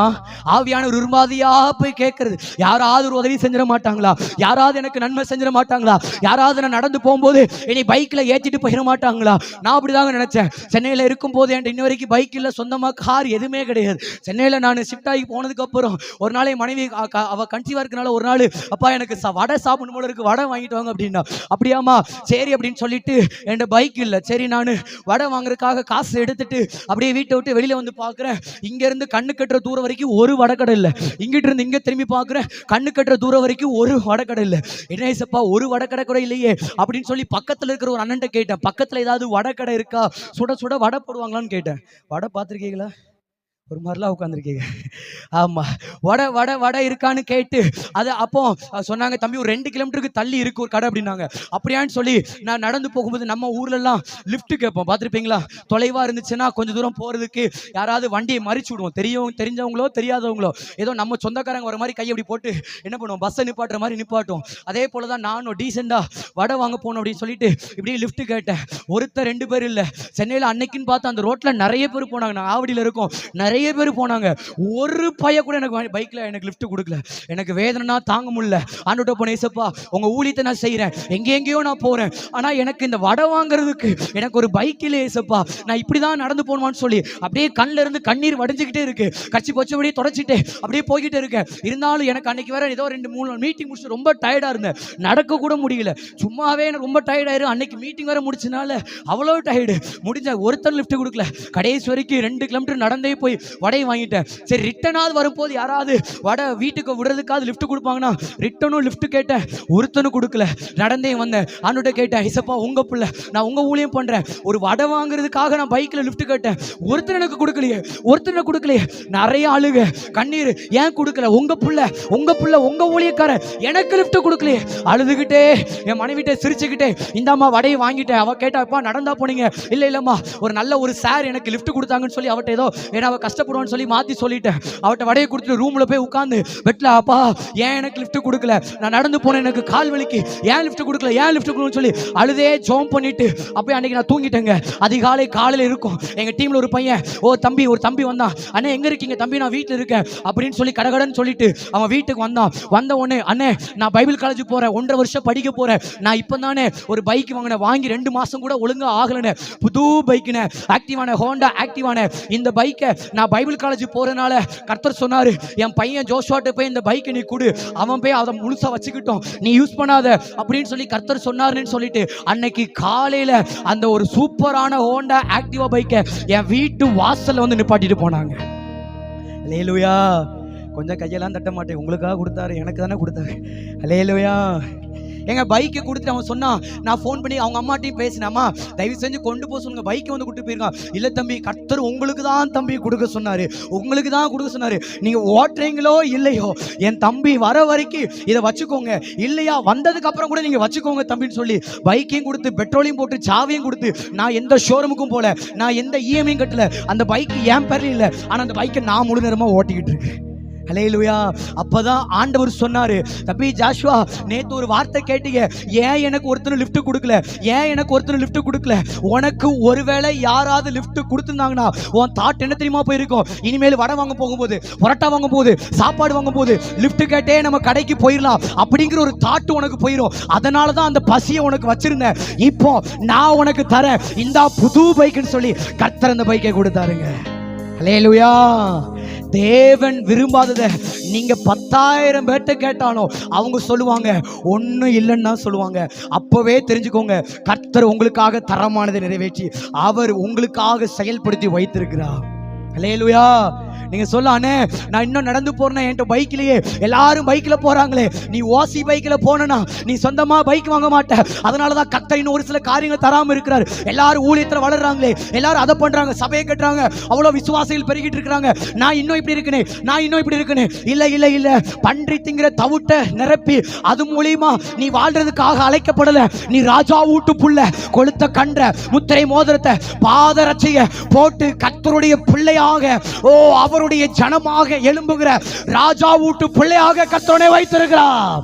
ஆவியான விரும்பாதியா போய் கேட்கறது. யாராவது ஒரு உதவி செஞ்சிட மாட்டாங்களா? யாராவது எனக்கு நன்மை செஞ்சிட மாட்டாங்களா? யாராவது நான் நடந்து போகும்போது என்னை பைக்ல ஏற்றிட்டு போயிட மாட்டாங்களா? நான் அப்படிதாங்க நினைச்சேன். சென்னையில் இருக்கும் போது என்கிட்ட இன்ன வரைக்கும் பைக் இல்லை, சொந்தமாக கார் எதுவுமே கிடையாது. சென்னையில் நான் ஷிஃப்ட் ஆகி போனதுக்கு அப்புறம் ஒரு நாளை மனைவி அவ கன்சீவா இருக்கனால ஒரு நாள், அப்பா எனக்கு வடை சாப்பிடணும் போல இருக்கு, வடை வாங்கிட்டு வாங்க அப்படின்னா. அப்படியாமா சரி அப்படின்னு சொல்லிட்டு, என் பைக் இல்லை, சரி நான் வடை வாங்குறதுக்காக காசு எடுத்துட்டு அப்படியே வீட்டை விட்டு வெளியில வந்து பார்க்குறேன். இங்க இருந்து கண்ணு கட்டுற தூரம் வரைக்கும் ஒரு வடக்கடை இல்ல. இங்கிட்டு இருந்து இங்க திரும்பி பாக்குறேன், கண்ணு கட்டுற தூரம் வரைக்கும் ஒரு வடக்கடை இல்ல. என்ன ஏசப்பா, ஒரு வடக்கடை கூட இல்லையே அப்படின்னு சொல்லி பக்கத்துல இருக்கிற ஒரு அண்ணன்ட்ட கேட்டேன், பக்கத்துல ஏதாவது வடக்கடை இருக்கா, சுட சுட வடை போடுவாங்களான்னு கேட்டேன். வடை பார்த்துருக்கீங்களா? ஒரு மாதிரிலாம் உட்காந்துருக்கீங்க. ஆமா, வடை வடை வடை இருக்கான்னு கேட்டு, அது அப்போ சொன்னாங்க, தம்பி ஒரு 2 கிலோமீட்டருக்கு தள்ளி இருக்கு ஒரு கடை அப்படின்னாங்க. அப்படியான்னு சொல்லி நான் நடந்து போகும்போது, நம்ம ஊர்ல எல்லாம் லிஃப்ட் கேட்போம், பார்த்துருப்பீங்களா? தொலைவா இருந்துச்சுன்னா கொஞ்சம் தூரம் போறதுக்கு யாராவது வண்டியை மறிச்சு விடுவோம். தெரிஞ்சவங்களோ தெரியாதவங்களோ ஏதோ நம்ம சொந்தக்காரங்க வர மாதிரி கையை அப்படி போட்டு என்ன பண்ணுவோம், பஸ்ஸை நிப்பாட்டுற மாதிரி நிப்பாட்டும். அதே போலதான் நானும் டீசெண்டா வடை வாங்க போகணும் அப்படின்னு சொல்லிட்டு இப்படி லிஃப்ட் கேட்டேன். ஒருத்தர் 2 பேர் இல்லை. சென்னையில் அன்னைக்குன்னு பார்த்து அந்த ரோட்ல நிறைய பேர் போனாங்க. நான் ஆவடியில் இருக்கோம், நிறைய பேர் போனாங்க. ஒரு பைய கூட எனக்கு பைக்ல எனக்கு லிஃப்ட் கொடுக்கல. எனக்கு வேதனை தாங்க முடியல. ஆண்டவர்ட்ட போனேன், ஏசப்பா உங்க ஊழியத்தை நான் செய்யறேன், எங்கெங்கேயோ நான் போறேன், ஆனா எனக்கு இந்த வடை வாங்குறதுக்கு எனக்கு ஒரு பைக் இல்லை ஏசப்பா, நான் இப்படிதான் நடந்து போகணுமான்னு சொல்லி அப்படியே கண்ணில் இருந்து கண்ணீர் வடிஞ்சுக்கிட்டே இருக்கு. கட்சி போச்சபடியே தொடச்சிட்டு அப்படியே போய்கிட்டே இருக்கேன். இருந்தாலும் எனக்கு அன்னைக்கு வேற ஏதோ 2-3 மீட்டிங் முடிச்சு ரொம்ப டயர்டா இருந்தேன், நடக்க கூட முடியல. சும்மாவே எனக்கு ரொம்ப டயர்ட் ஆயிரும். அன்னைக்கு மீட்டிங் வேற முடிச்சனால அவ்வளோ டயர்டு. முடிஞ்ச ஒருத்தர் லிஃப்ட் கொடுக்கல. கடைசி வரைக்கும் 2 கிலோமீட்டர் நடந்தே போய் வடையை வாங்கிட்டேன். சரி ரிட்டனாவது வரும்போது யாராவது வடை வீட்டுக்கு விடுறதுக்காவது லிஃப்ட் கொடுப்பாங்கன்னா, ரிட்டனும் லிஃப்ட் கேட்டேன், ஒருத்தனும் கொடுக்கல. நடந்தே வந்தேன், ஆண்டவர்ட்ட கேட்டேன், இசப்பா உங்க பிள்ளை, நான் உங்க ஊழியம் பண்றேன், ஒரு வடை வாங்குறதுக்காக நான் பைக்ல லிஃப்ட் கேட்டேன், ஒருத்தர் எனக்கு கொடுக்கலையே, ஒருத்தர் கொடுக்கலையே. நிறைய ஆளுங்க கண்ணீர், ஏன் கொடுக்கல? உங்க பிள்ளை உங்க ஊழியக்காரன் எனக்கு லிஃப்ட் கொடுக்கலையே. அழுதுகிட்டே என் மனைவிட்ட சிரிச்சுக்கிட்டே, இந்தாம்மா வடையை வாங்கிட்டேன். அவ கேட்டாப்பா நடந்தா போனீங்க? இல்ல இல்லம்மா, ஒரு நல்ல ஒரு சார் எனக்கு லிஃப்ட் கொடுத்தாங்கன்னு சொல்லி அவட்ட ஏதோ ஏன்னா அவ கஷ்டப்படுவான்னு சொல்லி மாற்றி சொல்லிட்டேன். அவட்ட வடையை கொடுத்துட்டு ரூமில் போய் உட்காந்து பெட்டில், அப்பா ஏன் எனக்கு லிஃப்ட் கொடுக்கல, நான் நடந்து போனேன், எனக்கு கால் வலிக்கு, ஏன் லிஃப்ட் கொடுக்கல, ஏன் லிஃப்ட் கொடுக்கணும்னு சொல்லி அழுதே ஜோம் பண்ணிட்டு அப்படியே அன்னைக்கு நான் தூங்கிட்டேங்க. அதிகாலை காலையில் இருக்கும். எங்கள் டீமில் ஒரு பையன், ஒரு தம்பி வந்தான். அண்ணே எங்கே இருக்கீங்க? தம்பி நான் வீட்டில் இருக்கேன் அப்படின்னு சொல்லி கடகடன்னு சொல்லிட்டு அவன் வீட்டுக்கு வந்தான். வந்த உடனே, அண்ணே நான் பைபிள் காலேஜ் போகிறேன், 1.5 வருஷம் படிக்க போகிறேன், நான் இப்போ தானே ஒரு பைக் வாங்கினேன், வாங்கி 2 மாதம் கூட ஒழுங்காக ஆகலைன்னு, புது பைக்குன்னு, ஆக்டிவான ஹோண்டா ஆக்டிவான இந்த பைக்கை நான் பைபிள் காலேஜ் போகிறனால கர்த்தர் சொன்னார், என் பையன் ஜோஷுவாட்ட போய் இந்த பைக்கை நீ கொடு, அவன் போய் அதை முழுசாக வச்சுக்கிட்டோம், நீ யூஸ் பண்ணாத அப்படின்னு சொல்லி கர்த்தர் சொன்னாருன்னு சொல்லிட்டு அன்னைக்கு காலையில் அந்த ஒரு சூப்பரான ஹோண்டா ஆக்டிவா பைக்கை என் வீட்டு வாசல்ல வந்து நிப்பாட்டிட்டு போனாங்க. அல்லேலூயா. கொஞ்சம் கையெல்லாம் தட்ட மாட்டேன், உங்களுக்காக கொடுத்தாரு, எனக்கு தானே கொடுத்தாரு. அல்லேலூயா. எங்க பைக்கை கொடுத்துட்டு அவன் சொன்னான், நான் ஃபோன் பண்ணி அவங்க அம்மாட்டையும் பேசினாமா, தயவு செஞ்சு கொண்டு போக சொல்லுங்க, பைக்கை வந்து கொடுத்து போயிருக்கான். இல்லை தம்பி, கர்த்தர் உங்களுக்கு தான் தம்பி கொடுக்க சொன்னாரு, உங்களுக்கு தான் கொடுக்க சொன்னாரு, நீங்க ஓட்டுறீங்களோ இல்லையோ என் தம்பி வர வரைக்கும் இதை வச்சுக்கோங்க, இல்லையா வந்ததுக்கு அப்புறம் கூட நீங்க வச்சுக்கோங்க தம்பின்னு சொல்லி பைக்கையும் கொடுத்து பெட்ரோலையும் போட்டு சாவியும் கொடுத்து, நான் எந்த ஷோரூமுக்கும் போல, நான் எந்த இஎம்ஐயும் கட்டல, அந்த பைக்கு என் பேர்ல இல்லை, ஆனா அந்த பைக்கை நான் முழு நேரமா ஓட்டிக்கிட்டு இருக்கேன். ஹல்லேலூயா. அப்பதான் ஆண்டவர் சொன்னாரு, தம்பி ஜாஷுவா, நேத்து ஒரு வார்த்தை கேட்டீங்க, ஏன் எனக்கு ஒருத்தர் லிஃப்ட் கொடுக்கல, ஏன் எனக்கு ஒருத்தர் லிஃப்ட் கொடுக்கல, உனக்கு ஒருவேளை யாராவது லிஃப்ட் கொடுத்துருந்தாங்கன்னா உன் தாட் என்ன தெரியுமா போயிருக்கும், இனிமேல் வடை வாங்க போகும்போது, பரோட்டா வாங்க போகுது, சாப்பாடு வாங்க போகுது, லிஃப்ட் கேட்டே நம்ம கடைக்கு போயிடலாம் அப்படிங்கிற ஒரு தாட் உனக்கு போயிடும். அதனால தான் அந்த பசியை உனக்கு வச்சிருந்தேன். இப்போ நான் உனக்கு தரேன், இந்த புது பைக்குன்னு சொல்லி கர்த்தர் அந்த பைக்கை கொடுத்தாருங்க. ஹல்லேலூயா. தேவன் விரும்பாததை நீங்க 10,000 பேர்ட்ட கேட்டாலும் அவங்க சொல்லுவாங்க ஒன்னும் இல்லைன்னா சொல்லுவாங்க. அப்பவே தெரிஞ்சுக்கோங்க, கர்த்தர் உங்களுக்காக தரமானதை நிறைவேற்றி அவர் உங்களுக்காக செயல்படுத்தி வைத்திருக்கிறார். ஹல்லேலூயா. நீங்க சொல்லானே, நான் இன்னும் நடந்து போறேன், என்கிட்ட பைக்லயே எல்லாரும் பைக்ல போறாங்களே, நீ ஓசி பைக்ல போனா நீ சொந்தமா பைக் வாங்க மாட்ட, அதனாலதான் கர்த்தர் இன்னும் ஒரு சில காரியங்கள் தராம இருக்கிறாரு. எல்லாரும் ஊழியத்துல வளர்றாங்களே, எல்லாரும் அதை பண்றாங்க, சபையை கட்டுறாங்க, அவ்வளவு விசுவாசிகள் பெருகிட்டு இருக்காங்க, நான் இன்னும் இப்படி இருக்கனே, நான் இன்னும் இப்படி இருக்கனே. இல்ல இல்ல இல்ல, பன்றி திங்கிற தவிட்ட நிரப்பி அது மூலியமா நீ வாழ்றதுக்காக அழைக்கப்படல. நீ ராஜா வீட்டு புள்ள, கொளுத்த கன்ற முத்திரை மோதிரத்தை பாதரட்சைய போட்டு கர்த்தருடைய பிள்ளையாக, ஓ அவருடைய ஜனமாக எழும்புகிற ராஜா வீட்டு பிள்ளையாக கர்த்தரை வைத்திருக்கிறார்.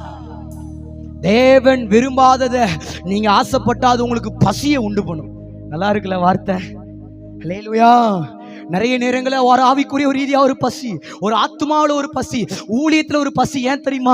தேவன் விரும்பாததை நீங்க ஆசைப்பட்டாது உங்களுக்கு பசியை உண்டு பண்ணும். நல்லா இருக்குல்ல வார்த்தை? ஹல்லேலூயா. நிறைய நேரங்களில் ஒரு ஆவிக்குரிய ஒரு ரீதியாக ஒரு பசி, ஒரு ஆத்மாவில் ஒரு பசி, ஊழியத்தில் ஒரு பசி. ஏன் தெரியுமா?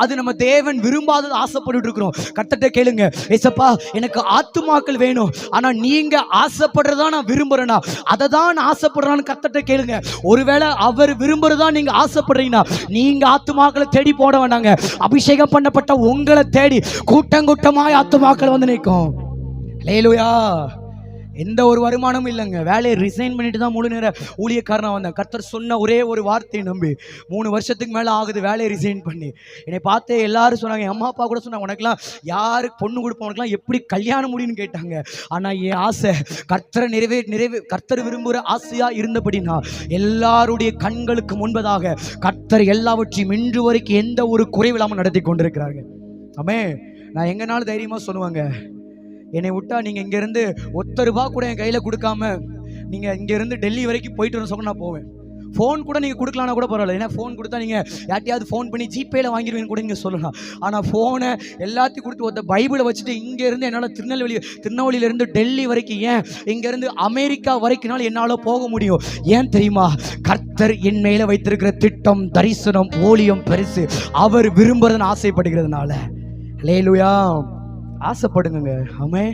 அது நம்ம தேவன் விரும்பாதது ஆசைப்பட்டு இருக்கிறோம். கர்த்தர்ட்ட கேளுங்க, ஏசப்பா எனக்கு ஆத்துமாக்கள் வேணும், ஆனால் நீங்க ஆசைப்படுறதா நான் விரும்புறேனா, அதை தான் நான் ஆசைப்படுறான்னு கர்த்தர்ட்ட கேளுங்க. ஒருவேளை அவர் விரும்புறதா நீங்க ஆசைப்படுறீங்கன்னா நீங்க ஆத்துமாக்களை தேடி போட வேண்டாங்க, அபிஷேகம் பண்ணப்பட்ட உங்களை தேடி கூட்டம் கூட்டமாய் ஆத்துமாக்கள் வந்து நிற்கும். ஹல்லேலூயா. எந்த ஒரு வருமானமும் இல்லைங்க, வேலையை ரிசைன் பண்ணிட்டு தான் முழு நேர ஊழியக்காரனா வந்தேன். கர்த்தர் சொன்ன ஒரே ஒரு வார்த்தையை நம்பி 3 வருஷத்துக்கு மேலே ஆகுது வேலையை ரிசைன் பண்ணி. என்னை பார்த்து எல்லாரும் சொன்னாங்க, என் அம்மா அப்பா கூட சொன்னாங்க, உனக்குலாம் யாருக்கு பொண்ணு கொடுப்போம், உனக்குலாம் எப்படி கல்யாணம் முடியும்னு கேட்டாங்க. ஆனால் என் ஆசை கர்த்தரை கர்த்தர் விரும்புகிற ஆசையாக இருந்தபடினா எல்லாருடைய கண்களுக்கு முன்பதாக கர்த்தர் எல்லாவற்றையும் இன்று வரைக்கும் எந்த ஒரு குறைவில்லாமல் நடத்தி கொண்டிருக்கிறாங்க. ஆமே. நான் எங்கனாலும் தைரியமாக சொல்லுவாங்க, என்னை விட்டா நீங்கள் இங்கேருந்து ₹1 கூட என் கையில் கொடுக்காம நீங்கள் இங்கேருந்து டெல்லி வரைக்கும் போயிட்டு வர சொன்னால் நான் போவேன். ஃபோன் கூட நீங்கள் கொடுக்கலான்னா கூட பரவாயில்ல, ஏன்னா ஃபோன் கொடுத்தா நீங்கள் யார்ட்டையாவது ஃபோன் பண்ணி ஜிபேயில் வாங்கிடுவேன்னு கூட நீங்கள் சொல்லலாம். ஆனால் ஃபோனை எல்லாத்தையும் கொடுத்து ஒருத்த பைபிளை வச்சுட்டு இங்கேருந்து என்னால் திருநெல்வேலியிலேருந்து டெல்லி வரைக்கும், ஏன் இங்கேருந்து அமெரிக்கா வரைக்கும்னாலும் என்னால் போக முடியும். ஏன் தெரியுமா? கர்த்தர் என் மேலே வைத்திருக்கிற திட்டம், தரிசனம், ஊழியம் பெருசு, அவர் விரும்புறதுன்னு ஆசைப்படுகிறதுனால. ஹல்லேலூயா. ஆசைப்படுங்க. ஆமே.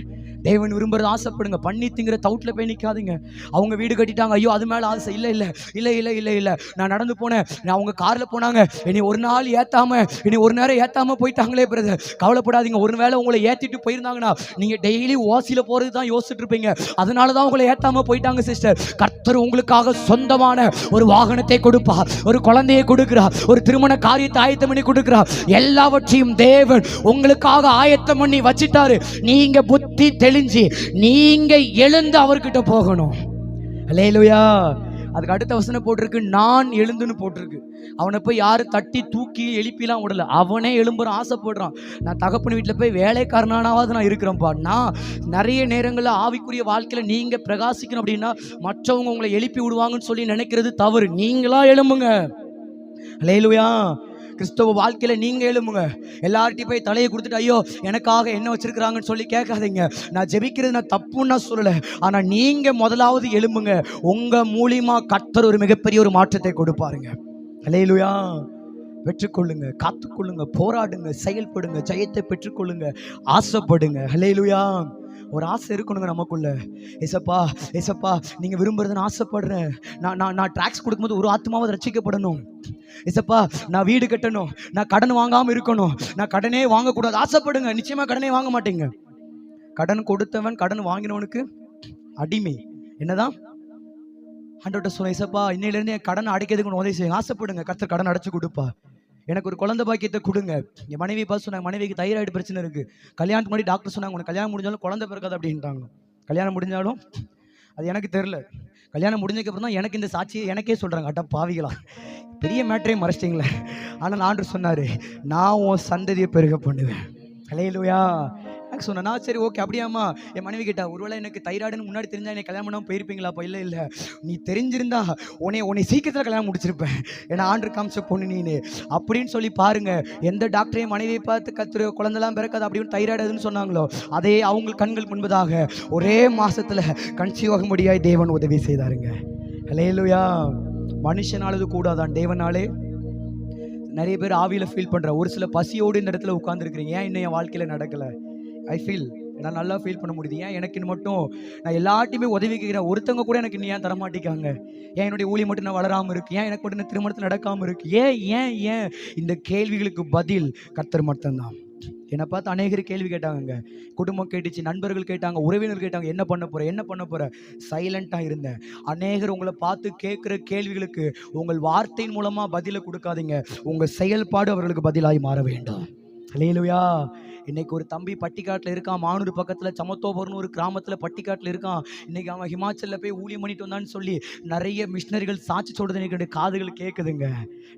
தேவன் விரும்புறது ஆசைப்படுங்க. பண்ணி திங்கிற தவுட்டில் போய் நிற்காதீங்க. அவங்க வீடு கட்டிட்டாங்க, ஐயோ அது மேலே ஆசை. இல்லை இல்லை இல்லை இல்லை இல்லை இல்லை, நான் நடந்து போனேன், நான் அவங்க காரில் போனாங்க, இனி ஒரு நாள் ஏற்றாமல், இனி ஒரு நேரம் ஏற்றாமல் போயிட்டாங்களே பிரதர். கவலைப்படாதீங்க. ஒரு வேளை உங்களை ஏற்றிட்டு போயிருந்தாங்கன்னா நீங்கள் டெய்லி ஓசியில் போகிறது தான் யோசிச்சுட்டு இருப்பீங்க. அதனால தான் உங்களை ஏற்றாமல் போயிட்டாங்க சிஸ்டர். கர்த்தர் உங்களுக்காக சொந்தமான ஒரு வாகனத்தை கொடுப்பார், ஒரு குழந்தையை கொடுக்கிறார், ஒரு திருமண காரியத்தை ஆயத்தம் பண்ணி கொடுக்கிறார். எல்லாவற்றையும் தேவன் உங்களுக்காக ஆயத்தம் பண்ணி வச்சிட்டாரு. நீங்க புத்தி தெளிஞ்சு நீங்க எழுந்து அவர்கிட்ட போகணும். அல்லேலூயா. அதுக்கு அடுத்த வசனம் போட்டிருக்கு, நான் எழுந்துன்னு போட்டிருக்கு. அவனை போய் யாரும் தட்டி தூக்கி எழுப்பிலாம் விடல, அவனே எழும்புறான், ஆசைப்படுறான். நான் தகப்பன் வீட்டில் போய் வேலைக்காரனாவது நான் இருக்கிறேன்ப்பா. நான் நிறைய நேரங்களில் ஆவிக்குரிய வாழ்க்கையில் நீங்கள் பிரகாசிக்கணும் அப்படின்னா மற்றவங்க உங்களை எழுப்பி விடுவாங்கன்னு சொல்லி நினைக்கிறது தவறு. நீங்களா எழும்புங்க. அல்லேலூயா. கிறிஸ்தவ வாழ்க்கையில நீங்க எழும்புங்க. எல்லார்ட்டையும் போய் தலையை கொடுத்துட்டு ஐயோ எனக்காக என்ன வச்சிருக்கிறாங்கன்னு சொல்லி கேட்காதீங்க. நான் ஜெபிக்கிறது நான் தப்புன்னு நான் சொல்லலை, ஆனா நீங்க முதலாவது எழும்புங்க. உங்க மூலியமா கர்த்தர் ஒரு மிகப்பெரிய ஒரு மாற்றத்தை கொடுப்பாருங்க. அல்லேலூயா. பெற்றுக்கொள்ளுங்க, காத்துக்கொள்ளுங்க, போராடுங்க, செயல்படுங்க, ஜெயத்தை பெற்றுக்கொள்ளுங்க, ஆசைப்படுங்க. அல்லேலூயா. ஒரு ஆசை இருக்கணுங்க நமக்குள்ள. ஏசப்பா ஏசப்பா நீங்க விரும்புறத நான் ஆசைப்படுறேன். நான் டாக்ஸ் கொடுக்கும்போது ஒரு ஆத்மாவது ரட்சிக்கப்படணும். ஏசப்பா நான் வீடு கட்டணும், நான் கடன் வாங்காம இருக்கணும், நான் கடனே வாங்கக்கூடாது. ஆசைப்படுங்க, நிச்சயமா கடனே வாங்க மாட்டீங்க. கடன் கொடுத்தவன் கடன் வாங்கினவனுக்கு அடிமை. என்னதான் ஆண்டவர்கிட்ட சொல்ல, ஏசப்பா இன்னையிலேருந்து என் கடன் அடைக்கிறதுக்கு உதவி செய்யுங்க. ஆசைப்படுங்க, கர்த்தர் கடன் அடைச்சு கொடுப்பா. எனக்கு ஒரு குழந்தை பாக்கியத்தை கொடுங்க. என் மனைவி பார்த்து சொன்னாங்க, மனைவிக்கு தைராய்டு பிரச்சனை இருக்கு. கல்யாணத்துக்கு முன்னாடி டாக்டர் சொன்னாங்க உனக்கு கல்யாணம் முடிஞ்சாலும் குழந்தை பிறக்காது அப்படின்ட்டாங்க. கல்யாணம் முடிஞ்சாலும் அது எனக்கு தெரியல. கல்யாணம் முடிஞ்சதுக்கப்புறம் தான் எனக்கு இந்த சாட்சியை எனக்கே சொல்கிறாங்க. அட்டா பாவிகளா, பெரிய மேட்டரே மறைச்சிட்டிங்களே. ஆனால் ஆண்டவர் சொன்னார், நான் உன் சந்ததியை பெருக பண்ணுவேன். அல்லேலூயா. எனக்கு சொன்னா சரி ஓகே அப்படியாம்மா. என் மனைவி கேட்டா, ஒருவேளை எனக்கு தைராய்டுன்னு முன்னாடி தெரிஞ்சா என்னை கல்யாணம் பண்ணாமல் போயிருப்பீங்களாப்பா? இல்லை இல்லை, நீ தெரிஞ்சிருந்தா உன்னை சீக்கிரத்தில் கல்யாணம் முடிச்சிருப்பேன். ஏன்னா ஆண்டு காமிச்ச பொண்ணு நீனு அப்படின்னு சொல்லி பாருங்க. எந்த டாக்டரையும் மனைவியை பார்த்து கத்துரு குழந்தைலாம் பிறக்காது அப்படின்னு தைராய்டுன்னு சொன்னாங்களோ, அதே அவங்க கண்கள் முன்பதாக ஒரே மாசத்துல கன்சீவ் ஆக முடியாது தேவன் உதவி செய்தாருங்க. அல்லேலூயா. மனுஷனாலது கூடாதான், தேவனாலே. நிறைய பேர் ஆவியில் ஃபீல் பண்ணுற, ஒரு சில பசியோடு இந்த இடத்துல உட்காந்துருக்கிறீங்க. ஏன் இன்னும் என் வாழ்க்கையில் நடக்கலை? ஐ ஃபீல், நான் நல்லா ஃபீல் பண்ண முடியுது. ஏன் எனக்கு இன்னும் மட்டும் நான் எல்லாத்தையுமே உதவி கேட்குறேன், ஒருத்தவங்க கூட எனக்கு இன்னும் ஏன் தரமாட்டிக்காங்க? ஏன் என்னுடைய ஊழியம் மட்டும் நான் வளராமல் இருக்கு? ஏன் எனக்கு மட்டும் திருமணத்தில் நடக்காமல் இருக்கு? ஏன் ஏன் ஏன்? இந்த கேள்விகளுக்கு பதில் கர்த்தர் மட்டும்தான். என்னை பார்த்து அநேகர் கேள்வி கேட்டாங்க. குடும்பம் கேட்டுச்சு, நண்பர்கள் கேட்டாங்க, உறவினர் கேட்டாங்க, என்ன பண்ண போற என்ன பண்ண போற? சைலண்டா இருந்தேன். அநேகர் உங்களை பார்த்து கேட்குற கேள்விகளுக்கு உங்கள் வார்த்தையின் மூலமா பதிலை கொடுக்காதீங்க, உங்க செயல்பாடு அவர்களுக்கு பதிலாகி மாற வேண்டும். அல்லேலூயா. இன்னைக்கு ஒரு தம்பி பட்டிக்காட்டில் இருக்கான், மானூர் பக்கத்தில் சமத்தோபர்னு ஒரு கிராமத்தில் பட்டிக்காட்டில் இருக்கான். இன்னைக்கு அவன் ஹிமாச்சலில் போய் ஊழியம் பண்ணிட்டு வந்தான்னு சொல்லி நிறைய மிஷினரிகள் சாட்சி சொல்றது இன்னைக்கு காதுகள் கேட்குதுங்க.